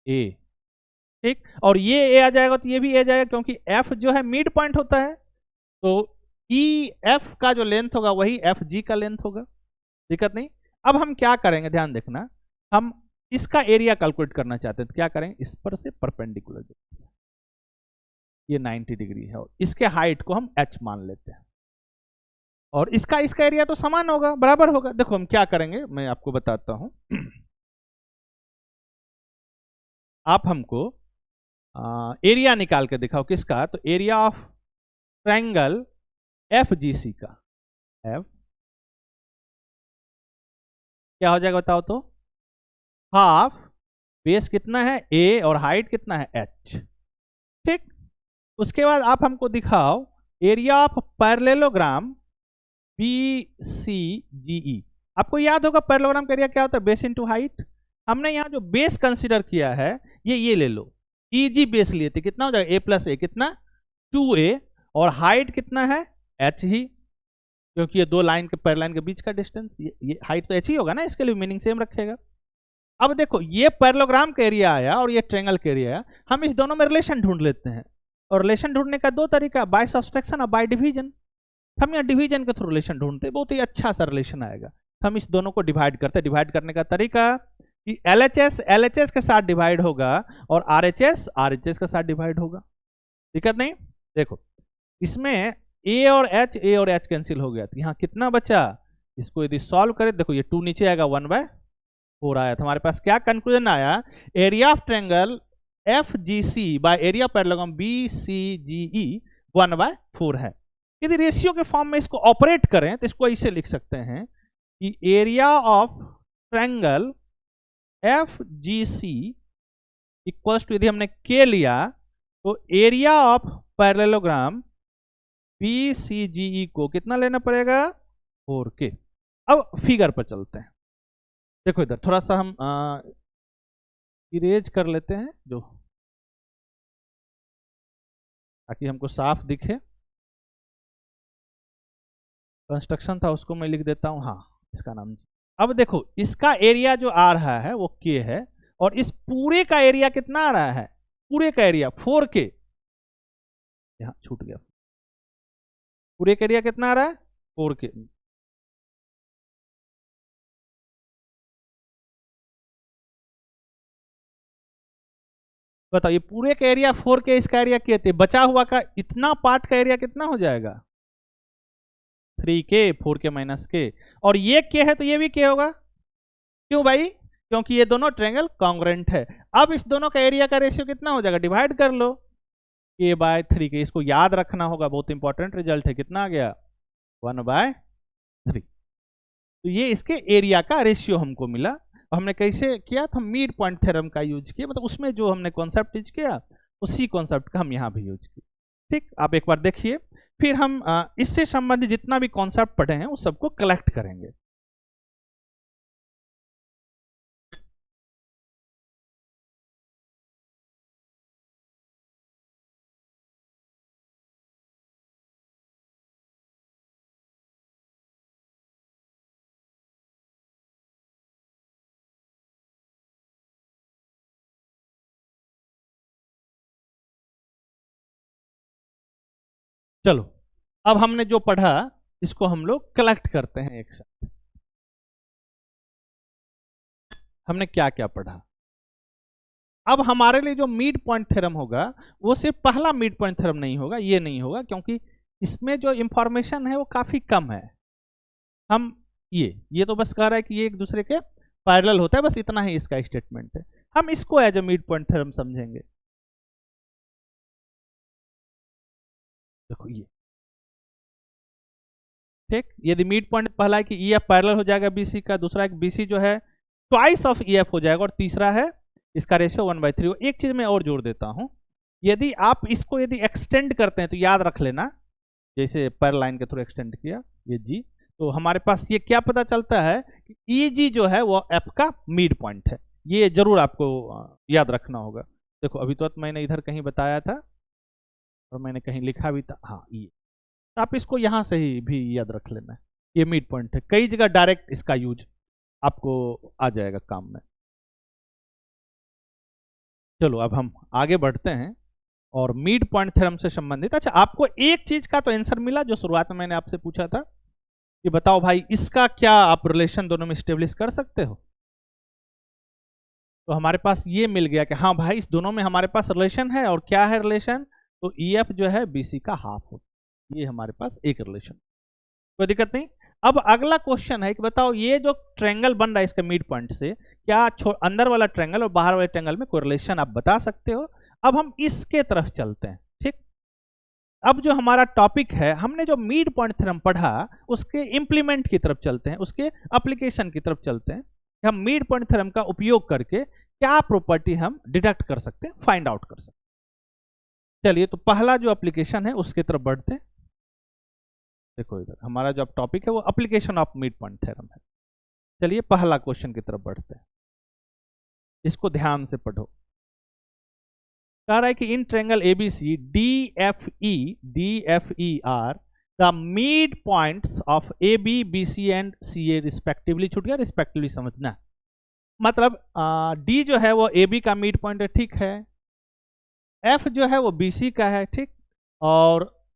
a। ठीक, और ये a आ जाएगा तो ये भी a जाएगा, क्योंकि f जो है मिड पॉइंट होता है। तो ई एफ का जो लेंथ होगा वही एफ जी का लेंथ होगा, दिक्कत नहीं। अब हम क्या करेंगे, ध्यान देखना, हम इसका एरिया कैलकुलेट करना चाहते हैं। तो क्या करेंगे, इस पर से परपेंडिकुलर, ये 90 डिग्री है, और इसके हाइट को हम h मान लेते हैं, और इसका एरिया तो समान होगा, बराबर होगा। देखो हम क्या करेंगे, मैं आपको बताता हूं। आप हमको एरिया निकाल के दिखाओ, किसका, तो area of triangle F G C का। एफ क्या हो जाएगा बताओ तो, हाफ बेस कितना है a और हाइट कितना है h। ठीक, उसके बाद आप हमको दिखाओ एरिया ऑफ पैरेललोग्राम BCGE। आपको याद होगा पैरेललोग्राम का एरिया क्या होता है, बेस इनटू हाइट। हमने यहाँ जो बेस कंसीडर किया है ये ले लो, EG बेस लिए थे, कितना हो जाएगा a प्लस ए, कितना 2a, और हाइट कितना है h ही, क्योंकि ये दो लाइन के पैरेलल के बीच का डिस्टेंस, ये हाइट तो h ही होगा ना, इसके लिए मीनिंग सेम रखेगा। अब देखो ये पैरेललोग्राम का एरिया आया और ये ट्रायंगल का एरिया आया, हम इस दोनों में रिलेशन ढूंढ लेते हैं, और रिलेशन ढूंढने का दो तरीका, बाय सब्सट्रैक्शन और बाय डिवीजन। हम यहाँ डिवीजन के थ्रू रिलेशन ढूंढते हैं, बहुत ही अच्छा सा रिलेशन आएगा। हम इस दोनों को डिवाइड करते हैं, डिवाइड करने का तरीका कि LHS LHS के साथ डिवाइड होगा और RHS RHS के साथ डिवाइड होगा, दिक्कत नहीं। देखो इसमें A और H कैंसिल हो गया, तो यहाँ कितना बचा, इसको यदि सॉल्व करें, देखो ये 2 नीचे आएगा, 1/4 आया, तो हमारे पास क्या कंक्लूजन आया, area of triangle FGC by area parallelogram BCGE 1/4 है। यदि रेशियो के फॉर्म में इसको ऑपरेट करें तो इसको ऐसे लिख सकते हैं कि area of triangle FGC equals to, यदि हमने K लिया तो एरिया ऑफ पैरेललोग्राम BCGE को कितना लेना पड़ेगा, 4K। अब फिगर पर चलते हैं, देखो इधर थोड़ा सा हम इरेज कर लेते हैं जो, ताकि हमको साफ दिखे। कंस्ट्रक्शन था उसको मैं लिख देता हूं, हाँ इसका नाम। अब देखो इसका एरिया जो आ रहा है वो K है, और इस पूरे का एरिया कितना आ रहा है, पूरे का एरिया 4K, यहां छूट गया, पूरे का एरिया कितना आ रहा है 4K। बताओ ये पूरे का एरिया 4K, इसका एरिया K थे, बचा हुआ का इतना पार्ट का एरिया कितना हो जाएगा 3K, 4K माइनस K, और ये K है तो ये भी K होगा, क्यों भाई, क्योंकि ये दोनों ट्रायंगल कॉन्ग्रुएंट है। अब इस दोनों का एरिया का रेशियो कितना हो जाएगा, डिवाइड कर लो K/3K, इसको याद रखना होगा, बहुत इंपॉर्टेंट रिजल्ट है, कितना आ गया 1/3। तो ये इसके एरिया का रेशियो हमको मिला। हमने कैसे किया था, मिड पॉइंट थ्योरम का यूज किया, मतलब उसमें जो हमने कॉन्सेप्ट यूज किया उसी कॉन्सेप्ट का हम यहाँ भी यूज किया। ठीक, आप एक बार देखिए, फिर हम इससे संबंधित जितना भी कॉन्सेप्ट पढ़े हैं उस सबको कलेक्ट करेंगे। चलो अब हमने जो पढ़ा इसको हम लोग कलेक्ट करते हैं एक साथ। हमने क्या क्या पढ़ा, अब हमारे लिए जो मिड पॉइंट थ्योरम होगा वो सिर्फ पहला मिड पॉइंट थ्योरम नहीं होगा, ये नहीं होगा, क्योंकि इसमें जो इंफॉर्मेशन है वो काफी कम है। हम ये तो बस कह रहा है कि ये एक दूसरे के पैरेलल होता है, बस इतना ही इसका स्टेटमेंट है। हम इसको as a mid point theorem समझेंगे। देखो ये ठीक, यदि मिड पॉइंट पहला है कि EF पैरेलल हो जाएगा BC का, दूसरा एक BC जो है ट्वाइस ऑफ EF हो जाएगा, और तीसरा है इसका रेशियो 1/3। एक चीज मैं और जोड़ देता हूं, यदि आप इसको यदि एक्सटेंड करते हैं तो याद रख लेना, जैसे पर लाइन के थ्रू एक्सटेंड किया ये G, तो हमारे पास ये क्या पता चलता है कि EG जो है वो F का मिड पॉइंट है। ये जरूर आपको याद रखना होगा। देखो अभी तो मैंने इधर कहीं बताया था और मैंने कहीं लिखा भी था, हाँ ये, तो आप इसको यहां से ही भी याद रख लेना, ये मिड पॉइंट है। कई जगह डायरेक्ट इसका यूज आपको आ जाएगा काम में। चलो अब हम आगे बढ़ते हैं और मिड पॉइंट थ्योरम से संबंधित, अच्छा आपको एक चीज का तो आंसर मिला जो शुरुआत में मैंने आपसे पूछा था कि बताओ भाई इसका क्या आप रिलेशन दोनों में स्टेब्लिश कर सकते हो। तो हमारे पास ये मिल गया कि हाँ भाई इस दोनों में हमारे पास रिलेशन है, और क्या है रिलेशन, तो EF जो है BC का हाफ होता है, ये हमारे पास एक रिलेशन, कोई दिक्कत नहीं। अब अगला क्वेश्चन है कि बताओ ये जो ट्रायंगल बन रहा है इसके मिड पॉइंट से, क्या अंदर वाला ट्रायंगल और बाहर वाले ट्रायंगल में कोई रिलेशन आप बता सकते हो। अब हम इसके तरफ चलते हैं। ठीक, अब जो हमारा टॉपिक है, हमने जो मिड पॉइंट थ्योरम पढ़ा उसके इंप्लीमेंट की तरफ चलते हैं, उसके एप्लीकेशन की तरफ चलते हैं। हम मिड पॉइंट थ्योरम का उपयोग करके क्या प्रॉपर्टी हम डिडक्ट कर सकते हैं, फाइंड आउट कर सकते हैं। चलिए तो पहला जो एप्लीकेशन है उसकी तरफ बढ़ते हैं। देखो इधर हमारा जो टॉपिक है वो application of mid point theorem है। चलिए पहला क्वेश्चन की तरफ बढ़ते हैं, इसको ध्यान से पढ़ो। कह रहा है कि in triangle ABC DFE are the mid points of AB BC and CA respectively. छूट गया रिस्पेक्टिवली समझना, मतलब D जो है वो AB का मिड पॉइंट है, ठीक है। F जो है वो BC का है, ठीक, और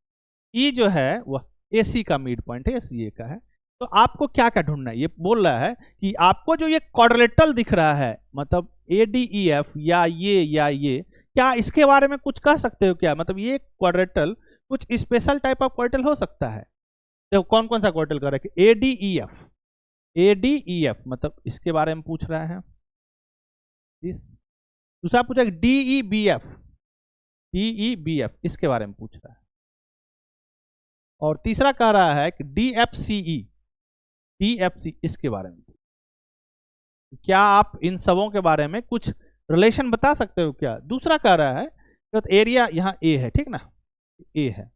E जो है वह AC का मिड पॉइंट है, CA का है। तो आपको क्या क्या ढूंढना है, ये बोल रहा है कि आपको जो ये क्वाड्रिलेटरल दिख रहा है, मतलब ADEF या ये, क्या इसके बारे में कुछ कह सकते हो क्या? मतलब ये क्वाड्रिलेटरल कुछ स्पेशल टाइप ऑफ क्वाड्रिलेटरल हो सकता है। देखो कौन कौन सा क्वाड्रिलेटरल कर रहा है कि ADEF मतलब इसके बारे में पूछ रहा है। दूसरा पूछा DEBF इसके बारे में पूछ रहा है। और तीसरा कह रहा है कि DFC इसके बारे में। क्या आप इन सबों के बारे में कुछ रिलेशन बता सकते हो क्या? दूसरा कह रहा है तो एरिया यहाँ A है, ठीक ना, A है।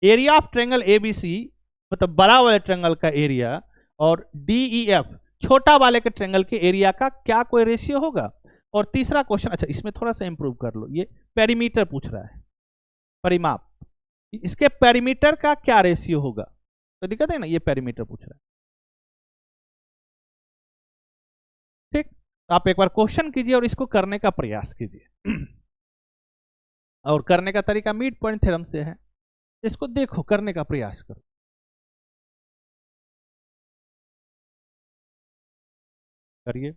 एरिया ऑफ ट्रायंगल ABC मतलब बड़ा वाले ट्रायंगल का एरिया और DEF छोटा वाले के ट्रायंगल के एरिया का क्या कोई रेशियो होगा? और तीसरा क्वेश्चन, अच्छा इसमें थोड़ा सा इंप्रूव कर लो, ये पेरीमीटर पूछ रहा है, परिमाप, इसके पेरीमीटर का क्या रेशियो होगा? तो दिक्कत है ना, ये पेरीमीटर पूछ रहा है, ठीक। तो आप एक बार क्वेश्चन कीजिए और इसको करने का प्रयास कीजिए। और करने का तरीका मिड पॉइंट थ्योरम से है, इसको देखो, करने का प्रयास करो। करिए,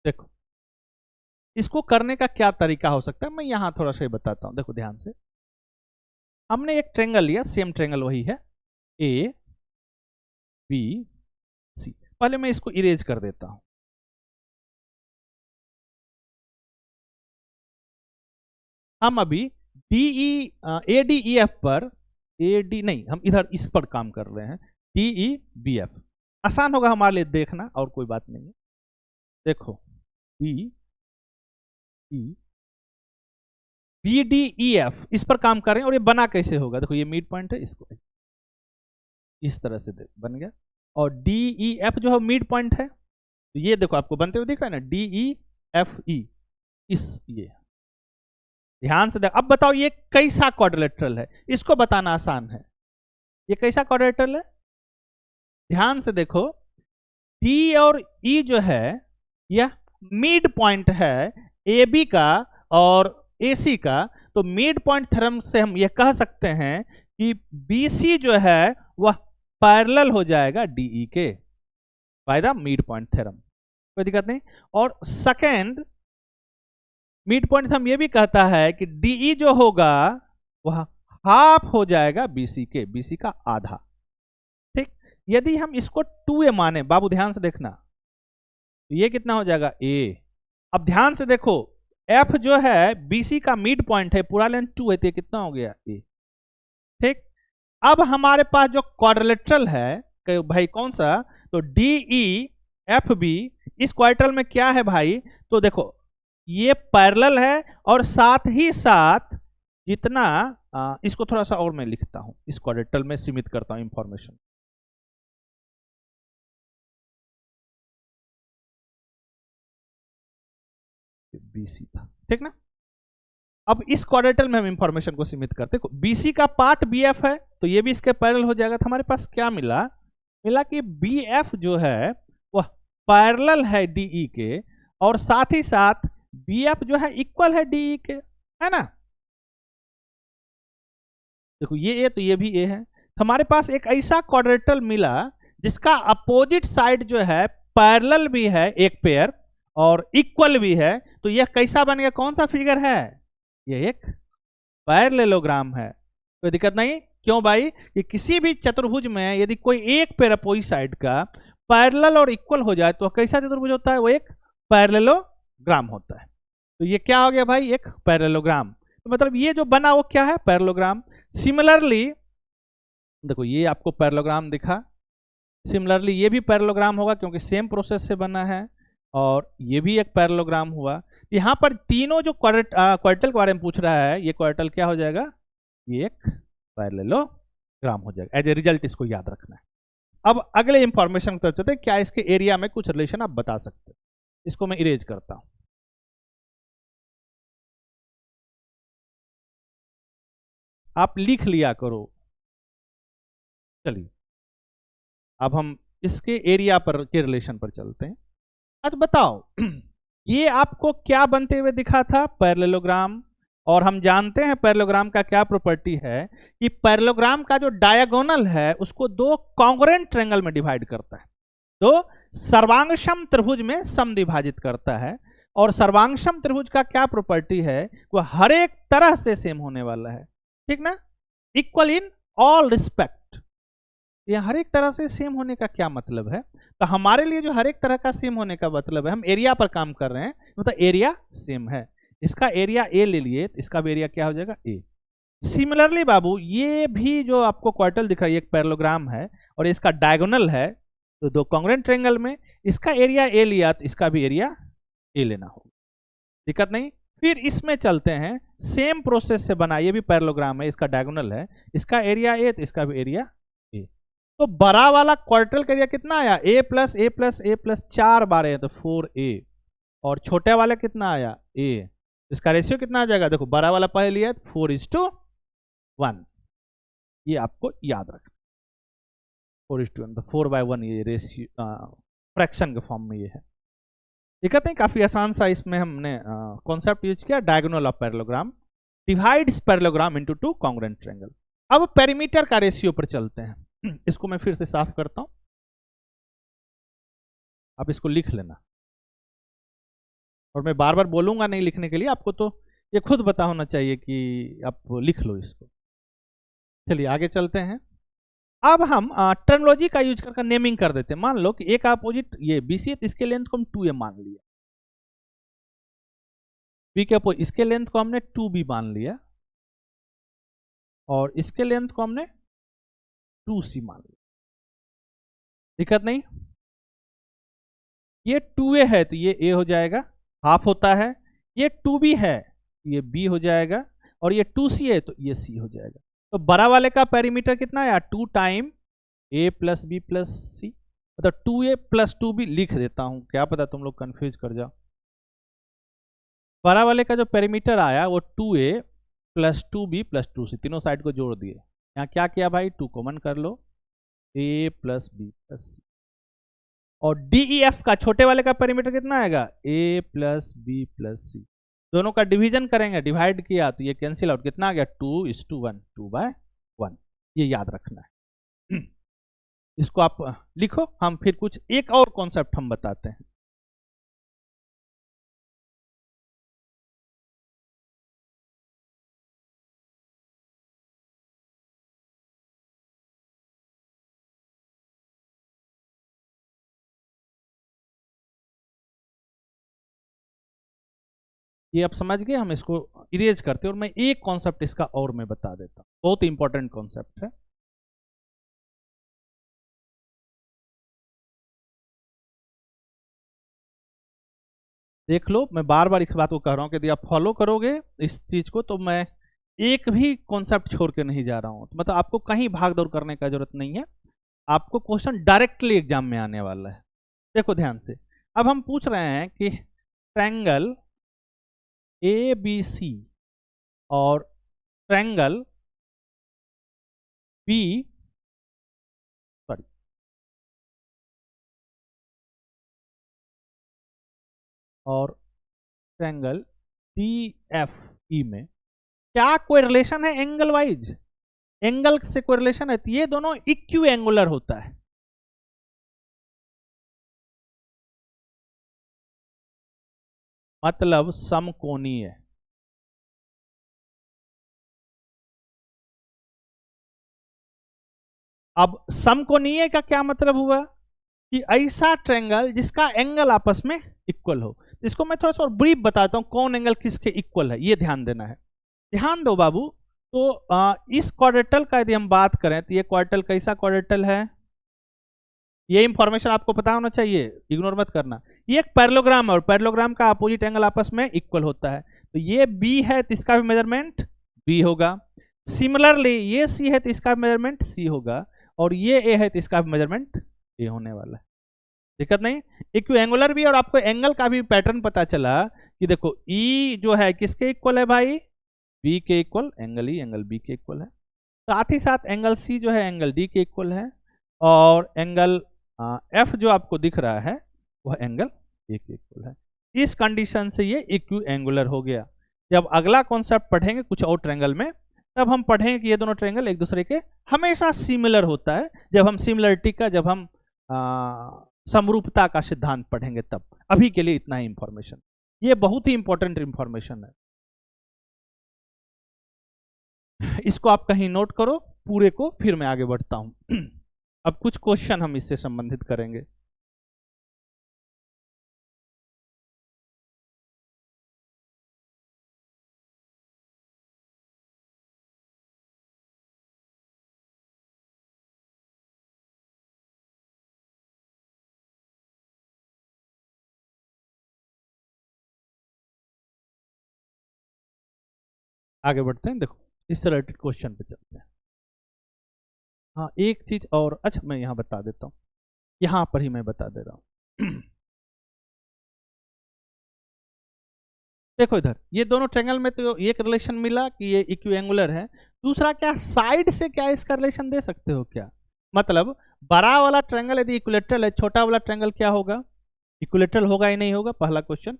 देखो इसको करने का क्या तरीका हो सकता है, मैं यहां थोड़ा सा बताता हूं। देखो ध्यान से, हमने एक ट्रायंगल लिया, सेम ट्रायंगल वही है ABC। पहले मैं इसको इरेज कर देता हूं। हम अभी ADEF पर नहीं, हम इधर इस पर काम कर रहे हैं, DEBF आसान होगा हमारे लिए देखना, और कोई बात नहीं है। देखो BDEF इस पर काम कर रहे हैं, और ये बना कैसे होगा? देखो ये मिड पॉइंट है, इसको इस तरह से बन गया, और DEF जो है मिड पॉइंट है, तो ये देखो आपको बनते हुए दिख रहा है ना, DEFE ये ध्यान से देख। अब बताओ ये कैसा क्वाड्रिलेटरल है, इसको बताना आसान है। ये कैसा क्वाड्रिलेटरल है? ध्यान से देखो, D और E जो है यह मिड पॉइंट है AB का और AC का। तो मिड पॉइंट थ्योरम से हम यह कह सकते हैं कि BC जो है वह पैरेलल हो जाएगा DE के by the mid point theorem, कोई दिक्कत नहीं। और सेकेंड मिड पॉइंट हम ये भी कहता है कि DE जो होगा वह हाफ हो जाएगा BC के, BC का आधा, ठीक। यदि हम इसको 2A माने, बाबू ध्यान से देखना, ये कितना हो जाएगा A। अब ध्यान से देखो, F जो है BC का मिड पॉइंट है, पूरा लेंथ 2 है, तो ये कितना हो गया A, ठीक। अब हमारे पास जो क्वाड्रिलेटरल है भाई कौन सा, तो DEFB, इस क्वाड्रिलेटरल में क्या है भाई, तो देखो ये पैरेलल है, और साथ ही साथ जितना इसको थोड़ा सा और मैं लिखता हूं, इस क्वाड्रिलेटरल में सीमित करता हूं इंफॉर्मेशन। BC था, ठीक ना। अब इस क्वाड्रिलेटरल में हम इंफॉर्मेशन को सीमित करते हैं। BC का पार्ट BF है, तो ये भी इसके पैरेलल हो जाएगा। तो हमारे पास क्या मिला कि BF जो है वह पैरेलल है DE के, और साथ ही साथ BF जो है इक्वल है DE के, है ना। देखो ये A तो ये भी A है। तो हमारे पास एक ऐसा क्वाड्रिलेटरल मिला जिसका अपोजिट साइड जो है पैरेलल भी है एक पेयर, और इक्वल भी है। तो यह कैसा बन गया, कौन सा फिगर है, यह एक पैरेललोग्राम है। कोई दिक्कत नहीं, क्यों भाई, कि किसी भी चतुर्भुज में यदि कोई एक पेयर अपोजिट साइड का पैरेलल और इक्वल हो जाए तो कैसा चतुर्भुज होता है, वो एक पैरेललोग्राम होता है। तो ये क्या हो गया भाई, एक पैरेललोग्राम। तो मतलब ये जो बना वो क्या है, पैरेललोग्राम। सिमिलरली देखो ये आपको पैरेललोग्राम दिखा, सिमिलरली ये भी पैरेललोग्राम होगा क्योंकि सेम प्रोसेस से बना है, और ये भी एक पैरेललोग्राम हुआ। यहाँ पर तीनों जो क्वार्टल के बारे में पूछ रहा है, ये क्वार्टल क्या हो जाएगा, ये एक पैरेललोग्राम हो जाएगा। एज ए रिजल्ट इसको याद रखना है। अब अगले इंफॉर्मेशन की तरफ चलते हैं, क्या इसके एरिया में कुछ रिलेशन आप बता सकते हैं। इसको मैं इरेज करता हूं। आप लिख लिया करो। चलिए अब हम इसके एरिया पर के रिलेशन पर चलते हैं। अच्छा बताओ ये आपको क्या बनते हुए दिखा था, पैरेललोग्राम। और हम जानते हैं पैरेललोग्राम का क्या प्रॉपर्टी है कि पैरेललोग्राम का जो डायगोनल है उसको दो कॉन्ग्रुएंट ट्रायंगल में डिवाइड करता है, तो सर्वांगसम त्रिभुज में समद्विभाजित करता है। और सर्वांगसम त्रिभुज का क्या प्रॉपर्टी है, वह हर एक तरह से सेम होने वाला है, ठीक ना, इक्वल इन ऑल रिस्पेक्ट। ये हर एक तरह से सेम होने का क्या मतलब है, तो हमारे लिए जो हर एक तरह का सेम होने का मतलब है, हम एरिया पर काम कर रहे हैं, मतलब एरिया सेम है। इसका एरिया ए ले लिए, इसका भी एरिया क्या हो जाएगा ए। सिमिलरली बाबू ये भी जो आपको क्वार्टल दिख रहा है, एक पैरेललोग्राम है और इसका डायगोनल है, तो दो कॉन्ग्रुएंट ट्रायंगल में इसका एरिया ए लिया तो इसका भी एरिया ए लेना होगा, दिक्कत नहीं। फिर इसमें चलते हैं, सेम प्रोसेस से बना, ये भी पैरेललोग्राम है, इसका डायगोनल है, इसका एरिया ए तो इसका भी एरिया ए। तो बड़ा वाला क्वार्टल का एरिया कितना आया, ए प्लस ए प्लस ए प्लस 4 बार है तो 4a, और छोटे वाला कितना आया ए, इसका रेशियो कितना आ जाएगा, देखो बड़ा वाला पहले लिया 4:1, ये आपको याद रखना, 4:1, तो 4/1 ये रेशियो फ्रैक्शन के फॉर्म में ये है। दिक्कत नहीं, काफी आसान सा इसमें हमने कॉन्सेप्ट यूज किया, diagonal of parallelogram divides parallelogram into two congruent triangle. अब पेरीमीटर का रेशियो पर चलते हैं, इसको मैं फिर से साफ करता हूं, आप इसको लिख लेना, और मैं बार बार बोलूंगा नहीं लिखने के लिए, आपको तो ये खुद पता होना चाहिए कि आप लिख लो इसको। चलिए आगे चलते हैं। अब हम टर्मिनोलॉजी का यूज करके नेमिंग कर देते हैं। मान लो कि एक अपोजिट ये BC है, इसके लेंथ को हम 2a मान लिया, B के अपोजिट इसके लेंथ को हमने 2b मान लिया, और इसके लेंथ को हमने 2c मान लिया, दिक्कत नहीं। ये 2a है तो ये a हो जाएगा, हाफ होता है, ये 2b है ये b हो जाएगा, और ये 2c है तो ये c हो जाएगा। तो बड़ा वाले का पेरीमीटर कितना है, 2 time a plus b plus c, मतलब 2a प्लस 2b लिख देता हूं, क्या पता तुम लोग कंफ्यूज कर जाओ। बड़ा वाले का जो पेरीमीटर आया वो 2a plus 2b plus 2c, तीनों साइड को जोड़ दिए, यहाँ क्या किया भाई 2 कॉमन कर लो, a plus b plus c। और DEF का छोटे वाले का पेरीमीटर कितना आएगा, a plus b plus c, दोनों का डिवीजन करेंगे, डिवाइड किया तो ये कैंसिल आउट, कितना आ गया 2:1, 2/1, ये याद रखना है। इसको आप लिखो, हम फिर कुछ एक और कॉन्सेप्ट हम बताते हैं। ये आप समझ गए, हम इसको इरेज करते हैं, और मैं एक कॉन्सेप्ट इसका और मैं बता देता हूं, बहुत इंपॉर्टेंट कॉन्सेप्ट है। देख लो, मैं बार बार इस बात को कह रहा हूं कि यदि आप फॉलो करोगे इस चीज को तो मैं एक भी कॉन्सेप्ट छोड़ के नहीं जा रहा हूं, तो मतलब आपको कहीं भाग दौड़ करने का जरूरत नहीं है, आपको क्वेश्चन डायरेक्टली एग्जाम में आने वाला है। देखो ध्यान से, अब हम पूछ रहे हैं कि ट्रायंगल ABC और ट्रायंगल B सॉरी और ट्रायंगल DFE में क्या कोई रिलेशन है एंगल वाइज, एंगल से कोई रिलेशन है, तो ये दोनों इक्यू एंगुलर होता है, मतलब समकोणीय। अब समकोणीय का क्या मतलब हुआ कि ऐसा ट्रायंगल जिसका एंगल आपस में इक्वल हो। इसको मैं थोड़ा सा और ब्रीफ बताता हूं, कौन एंगल किसके इक्वल है, ये ध्यान देना है। ध्यान दो बाबू, तो इस क्वाड्रेटल का यदि हम बात करें तो ये क्वाड्रेटल कैसा क्वाड्रेटल है, ये इंफॉर्मेशन आपको पता होना चाहिए, इग्नोर मत करना। ये एक पैरेललोग्राम है और पैरेललोग्राम का अपोजिट एंगल आपस में इक्वल होता है, तो ये बी है तो इसका भी मेजरमेंट बी होगा। सिमिलरली ये सी है तो इसका मेजरमेंट सी होगा, और ये ए है तो इसका भी मेजरमेंट ए होने वाला है। दिक्कत नहीं। इक्विएंगुलर भी, और आपको एंगल का भी पैटर्न पता चला कि देखो ई जो है किसके इक्वल है भाई, बी के equal, angle E angle B के इक्वल है। साथ ही साथ एंगल सी जो है एंगल डी के इक्वल है, और एंगल एफ जो आपको दिख रहा है वह एंगल ए के इक्वल है। इस कंडीशन से ये इक्विएंगुलर हो गया। जब अगला कॉन्सेप्ट पढ़ेंगे कुछ और ट्रायंगल में, तब हम पढ़ेंगे कि ये दोनों ट्रायंगल एक दूसरे के हमेशा सिमिलर होता है, जब हम सिमिलरिटी का, जब हम समरूपता का सिद्धांत पढ़ेंगे तब। अभी के लिए इतना ही इंफॉर्मेशन, ये बहुत ही इंपॉर्टेंट इंफॉर्मेशन है, इसको आप कहीं नोट करो पूरे को, फिर मैं आगे बढ़ता हूं। अब कुछ क्वेश्चन हम इससे संबंधित करेंगे। आगे बढ़ते हैं, देखो इससे रिलेटेड क्वेश्चन पे चलते हैं। हाँ एक चीज और, अच्छा मैं यहाँ बता देता हूँ, यहाँ पर ही मैं बता दे रहा हूँ। देखो इधर ये दोनों ट्रायंगल में तो एक रिलेशन मिला कि ये इक्विएंगुलर है, दूसरा क्या साइड से क्या इसका रिलेशन दे सकते हो क्या? मतलब बड़ा वाला ट्रायंगल यदि इक्विलेटरल है, छोटा वाला ट्रायंगल क्या होगा, इक्विलेटरल होगा या नहीं होगा? पहला क्वेश्चन।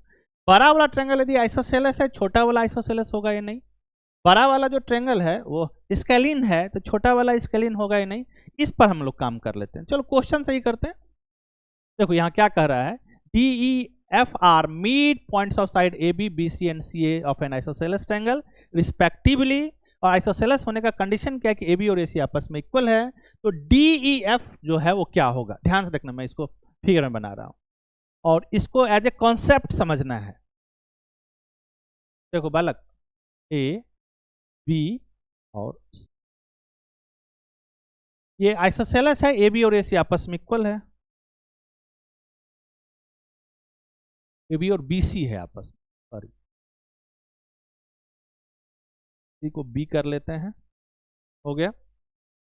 बड़ा वाला ट्रायंगल यदि आइसोसेलेस है, छोटा वाला आइसोसेलेस होगा या नहीं? बड़ा वाला जो ट्रायंगल है वो स्केलिन है, तो छोटा वाला स्केलिन होगा या नहीं? इस पर हम लोग काम कर लेते हैं। चलो क्वेश्चन सही करते हैं। देखो यहाँ क्या कह रहा है, D E F are mid points of side A B B C and C A of an isosceles triangle respectively. और आइसोसेलेस होने का कंडीशन क्या है कि ए बी और ए सी आपस में इक्वल है, तो डी ई एफ जो है वो क्या होगा? ध्यान से देखना, मैं इसको फिगर में बना रहा हूं और इसको एज ए कॉन्सेप्ट समझना है। देखो बालक, ए बी और ये आइसोसेलेस है, ए बी और ए सी आपस में इक्वल है, ए बी और बी सी है आपस में, सॉरी सी को बी कर लेते हैं, हो गया।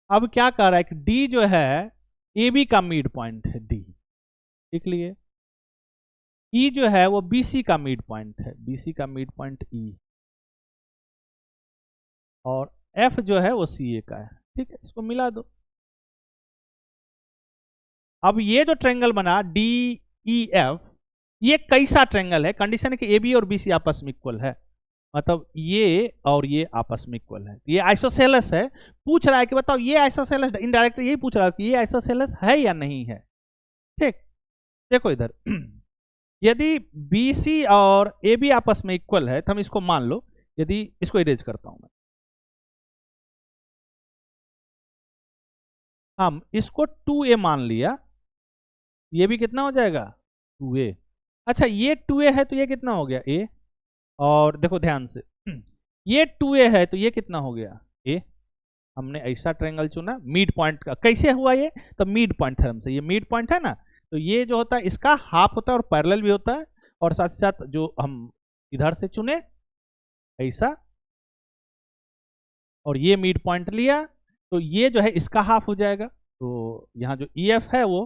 अब क्या कर रहा है कि डी जो है ए बी का मिड पॉइंट है, डी लिख लिए। ई जो है वो बी सी का मिड पॉइंट है, बी सी का मिड पॉइंट ई, और एफ जो है वो सी ए का है, ठीक है, इसको मिला दो। अब ये जो ट्रायंगल बना डी ई एफ, ये कैसा ट्रायंगल है? कंडीशन है कि ए बी और बी सी आपस में इक्वल है, मतलब ये और ये आपस में इक्वल है, ये आइसोसेलेस है। पूछ रहा है कि बताओ ये आइसोसेलेस, इनडायरेक्ट यही पूछ रहा है कि ये आइसोसेलेस है या नहीं है। ठीक, देखो इधर यदि बी सी और ए बी आपस में इक्वल है तो हम इसको मान लो, यदि इसको इरेज करता हूं मैं, हम इसको 2a मान लिया, ये भी कितना हो जाएगा 2a। अच्छा ये 2a है तो ये कितना हो गया a, और देखो ध्यान से ये 2a है तो ये कितना हो गया a। हमने ऐसा ट्रायंगल चुना मिड पॉइंट का, कैसे हुआ ये? तो मिड पॉइंट थ्योरम से, ये मिड पॉइंट है ना, तो ये जो होता है इसका हाफ होता है और पैरेलल भी होता है, और साथ ही साथ जो हम इधर से चुने ऐसा, और ये मिड पॉइंट लिया तो ये जो है इसका हाफ हो जाएगा, तो यहाँ जो ई एफ है वो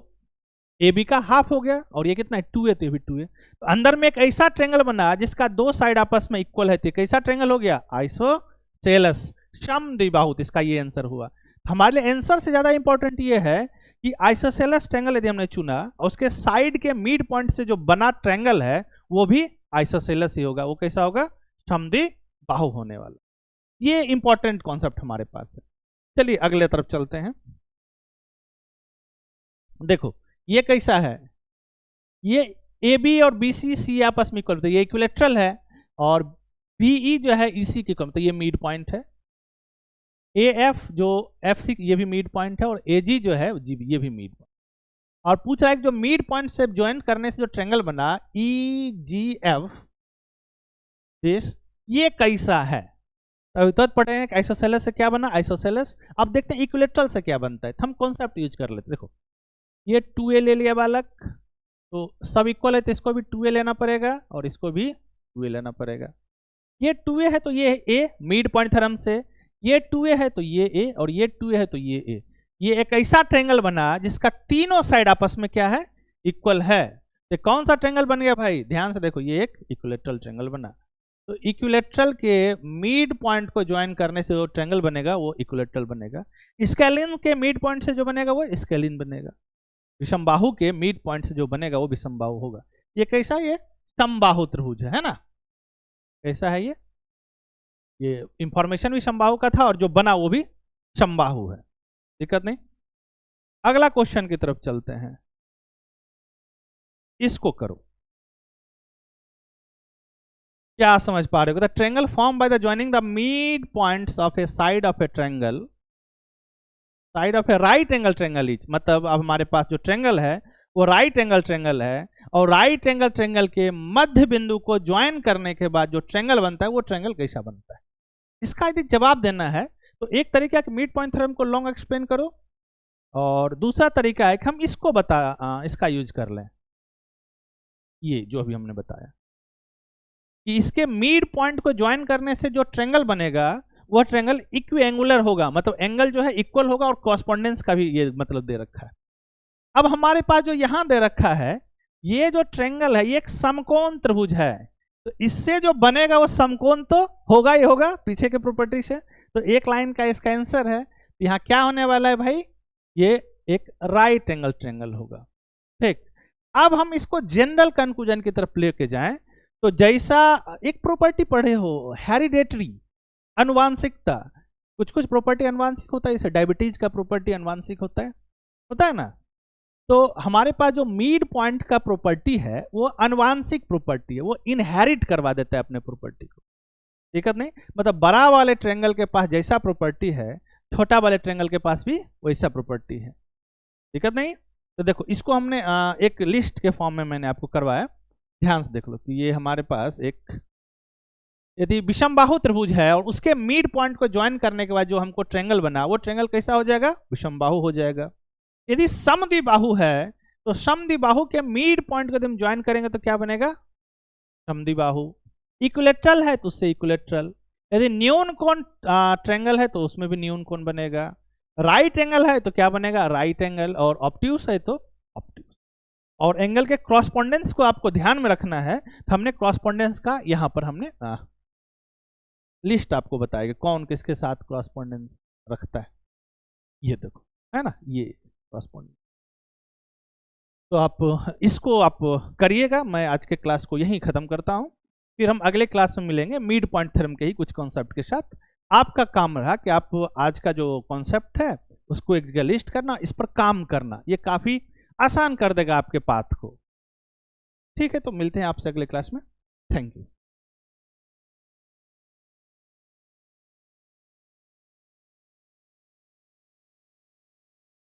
ए बी का हाफ हो गया, और ये कितना है 2a, तो ये भी 2a। तो अंदर में एक ऐसा ट्रायंगल बना जिसका दो साइड आपस में इक्वल है, तो कैसा ट्रायंगल हो गया? आइसोसेलेस समद्विबाहुत, इसका ये आंसर हुआ। हमारे लिए आंसर से ज्यादा इंपॉर्टेंट ये है कि आइसोसेलेस ट्रायंगल यदि हमने चुना और उसके साइड के मिड पॉइंट से जो बना ट्रायंगल है वो भी आइसोसेलेस ही होगा, वो कैसा होगा? समद्विबाहु होने वाला। ये इंपॉर्टेंट कॉन्सेप्ट हमारे पास है। चलिए अगले तरफ चलते हैं। देखो ये कैसा है, ये ए बी और बी सी सी आपस में इक्वल, तो ये इक्विलेटरल है, और बी ई जो है इसी के कम, तो ये मिड पॉइंट है। ए एफ जो एफ सी ये भी मिड पॉइंट है, और ए जी जो है जी ये भी मिड पॉइंट। और पूछ रहा है कि जो मिड पॉइंट से ज्वाइन करने से जो ट्रायंगल बना ई जी एफ दिस, ये कैसा है? अभी तो पढ़े हैं आइसोसेलेस से क्या बना, आइसोसेलेस। अब देखते हैं इक्विलेटरल से क्या बनता है, हम कॉन्सेप्ट यूज कर लेते। देखो ये 2a ले लिया बालक, तो सब इक्वल है तो इसको भी 2a लेना पड़ेगा और इसको भी 2a लेना पड़ेगा। ये 2a है तो ये a मिड पॉइंट थ्योरम से, ये 2a है तो ये a और ये 2a है तो ये a। ये एक ऐसा ट्रायंगल बना जिसका तीनों साइड आपस में क्या है, इक्वल है। तो कौन सा ट्रायंगल बन गया भाई, ध्यान से देखो, ये एक इक्विलैटरल ट्रायंगल बना। तो इक्विलैटरल के मिड पॉइंट को ज्वाइन करने से जो ट्रायंगल बनेगा वो इक्विलैटरल बनेगा। स्केलिन के मिड पॉइंट से जो बनेगा वो स्केलिन बनेगा। विषमबाहु के मिड पॉइंट से जो बनेगा वो विषमबाहु होगा। ये कैसा, ये समबाहु त्रिभुज है ना। कैसा है ये इंफॉर्मेशन भी समबाहु का था और जो बना वो भी समबाहु है, दिक्कत नहीं। अगला क्वेश्चन की तरफ चलते हैं, इसको करो। क्या समझ पा रहे हो? The triangle form by the joining the mid points of A side of a triangle, side of A right angle triangle is, मतलब अब हमारे पास जो ट्रायंगल है वो राइट एंगल ट्रायंगल है और राइट एंगल ट्रायंगल के मध्य बिंदु को ज्वाइन करने के बाद जो ट्रायंगल बनता है वो ट्रायंगल कैसा बनता है। इसका यदि जवाब देना है तो एक तरीका है मिड पॉइंट थ्योरम को लॉन्ग एक्सप्लेन करो, और दूसरा तरीका है कि हम इसको इसका यूज कर लें, ये जो अभी हमने बताया कि इसके मिड पॉइंट को ज्वाइन करने से जो ट्रायंगल बनेगा वह ट्रायंगल इक्विएंगुलर होगा, मतलब एंगल जो है इक्वल होगा, और कॉरस्पॉन्डेंस का भी ये मतलब दे रखा है। अब हमारे पास जो यहां दे रखा है ये जो ट्रायंगल है ये एक समकोण त्रिभुज है, तो इससे जो बनेगा वो समकोण तो होगा ही होगा पीछे के प्रॉपर्टी से। तो एक लाइन का इसका आंसर है, यहाँ क्या होने वाला है भाई, ये एक राइट एंगल ट्रायंगल होगा। ठीक, अब हम इसको जनरल कंक्लूजन की तरफ लेके जाएं तो जैसा एक प्रॉपर्टी पढ़े हो हेरिडेटरी, अनुवांशिकता, कुछ कुछ प्रॉपर्टी अनुवांशिक होता है, जैसे डायबिटीज का प्रॉपर्टी अनुवांशिक होता है ना। तो हमारे पास जो मिड पॉइंट का प्रॉपर्टी है वो अनुवांशिक प्रॉपर्टी है, वो इनहेरिट करवा देता है अपने प्रॉपर्टी को, दिक्कत नहीं। मतलब बड़ा वाले ट्रायंगल के पास जैसा प्रॉपर्टी है छोटा वाले ट्रायंगल के पास भी वैसा प्रॉपर्टी है, दिक्कत नहीं। तो देखो इसको हमने एक लिस्ट के फॉर्म में मैंने आपको करवाया, ध्यान से देख लो कि ये हमारे पास एक यदि विषमबाहु त्रिभुज है और उसके मिड पॉइंट को ज्वाइन करने के बाद जो हमको ट्रायंगल बना वो ट्रायंगल कैसा हो जाएगा, विषमबाहु हो जाएगा। यदि समद्विबाहु है तो समद्विबाहु के मिड पॉइंट को हम ज्वाइन करेंगे तो क्या बनेगा, समद्विबाहु। इक्विलैटरल है तो उससे इक्विलैटरल। यदि न्यून कोण ट्रायंगल है तो उसमें भी न्यून कोण बनेगा। राइट एंगल है तो क्या बनेगा, राइट एंगल। और ऑब्ट्यूस है तो ऑब्ट्यूस। और एंगल के क्रॉसपोंडेंस को आपको ध्यान में रखना है, तो हमने क्रॉसपोंडेंस का यहाँ पर हमने लिस्ट आपको बताएगा कौन किसके साथ क्रॉसपोंडेंस रखता है। ये देखो है ना, ये क्रॉसपोंडेंस। तो आप इसको आप करिएगा। मैं आज के क्लास को यहीं खत्म करता हूँ, फिर हम अगले क्लास में मिलेंगे मिड पॉइंट थ्योरम के ही कुछ कॉन्सेप्ट के साथ। आपका काम रहा कि आप आज का जो कॉन्सेप्ट है उसको एक जगह लिस्ट करना, इस पर काम करना, ये काफ़ी आसान कर देगा आपके पाथ को। ठीक है, तो मिलते हैं आपसे अगले क्लास में। Thank you.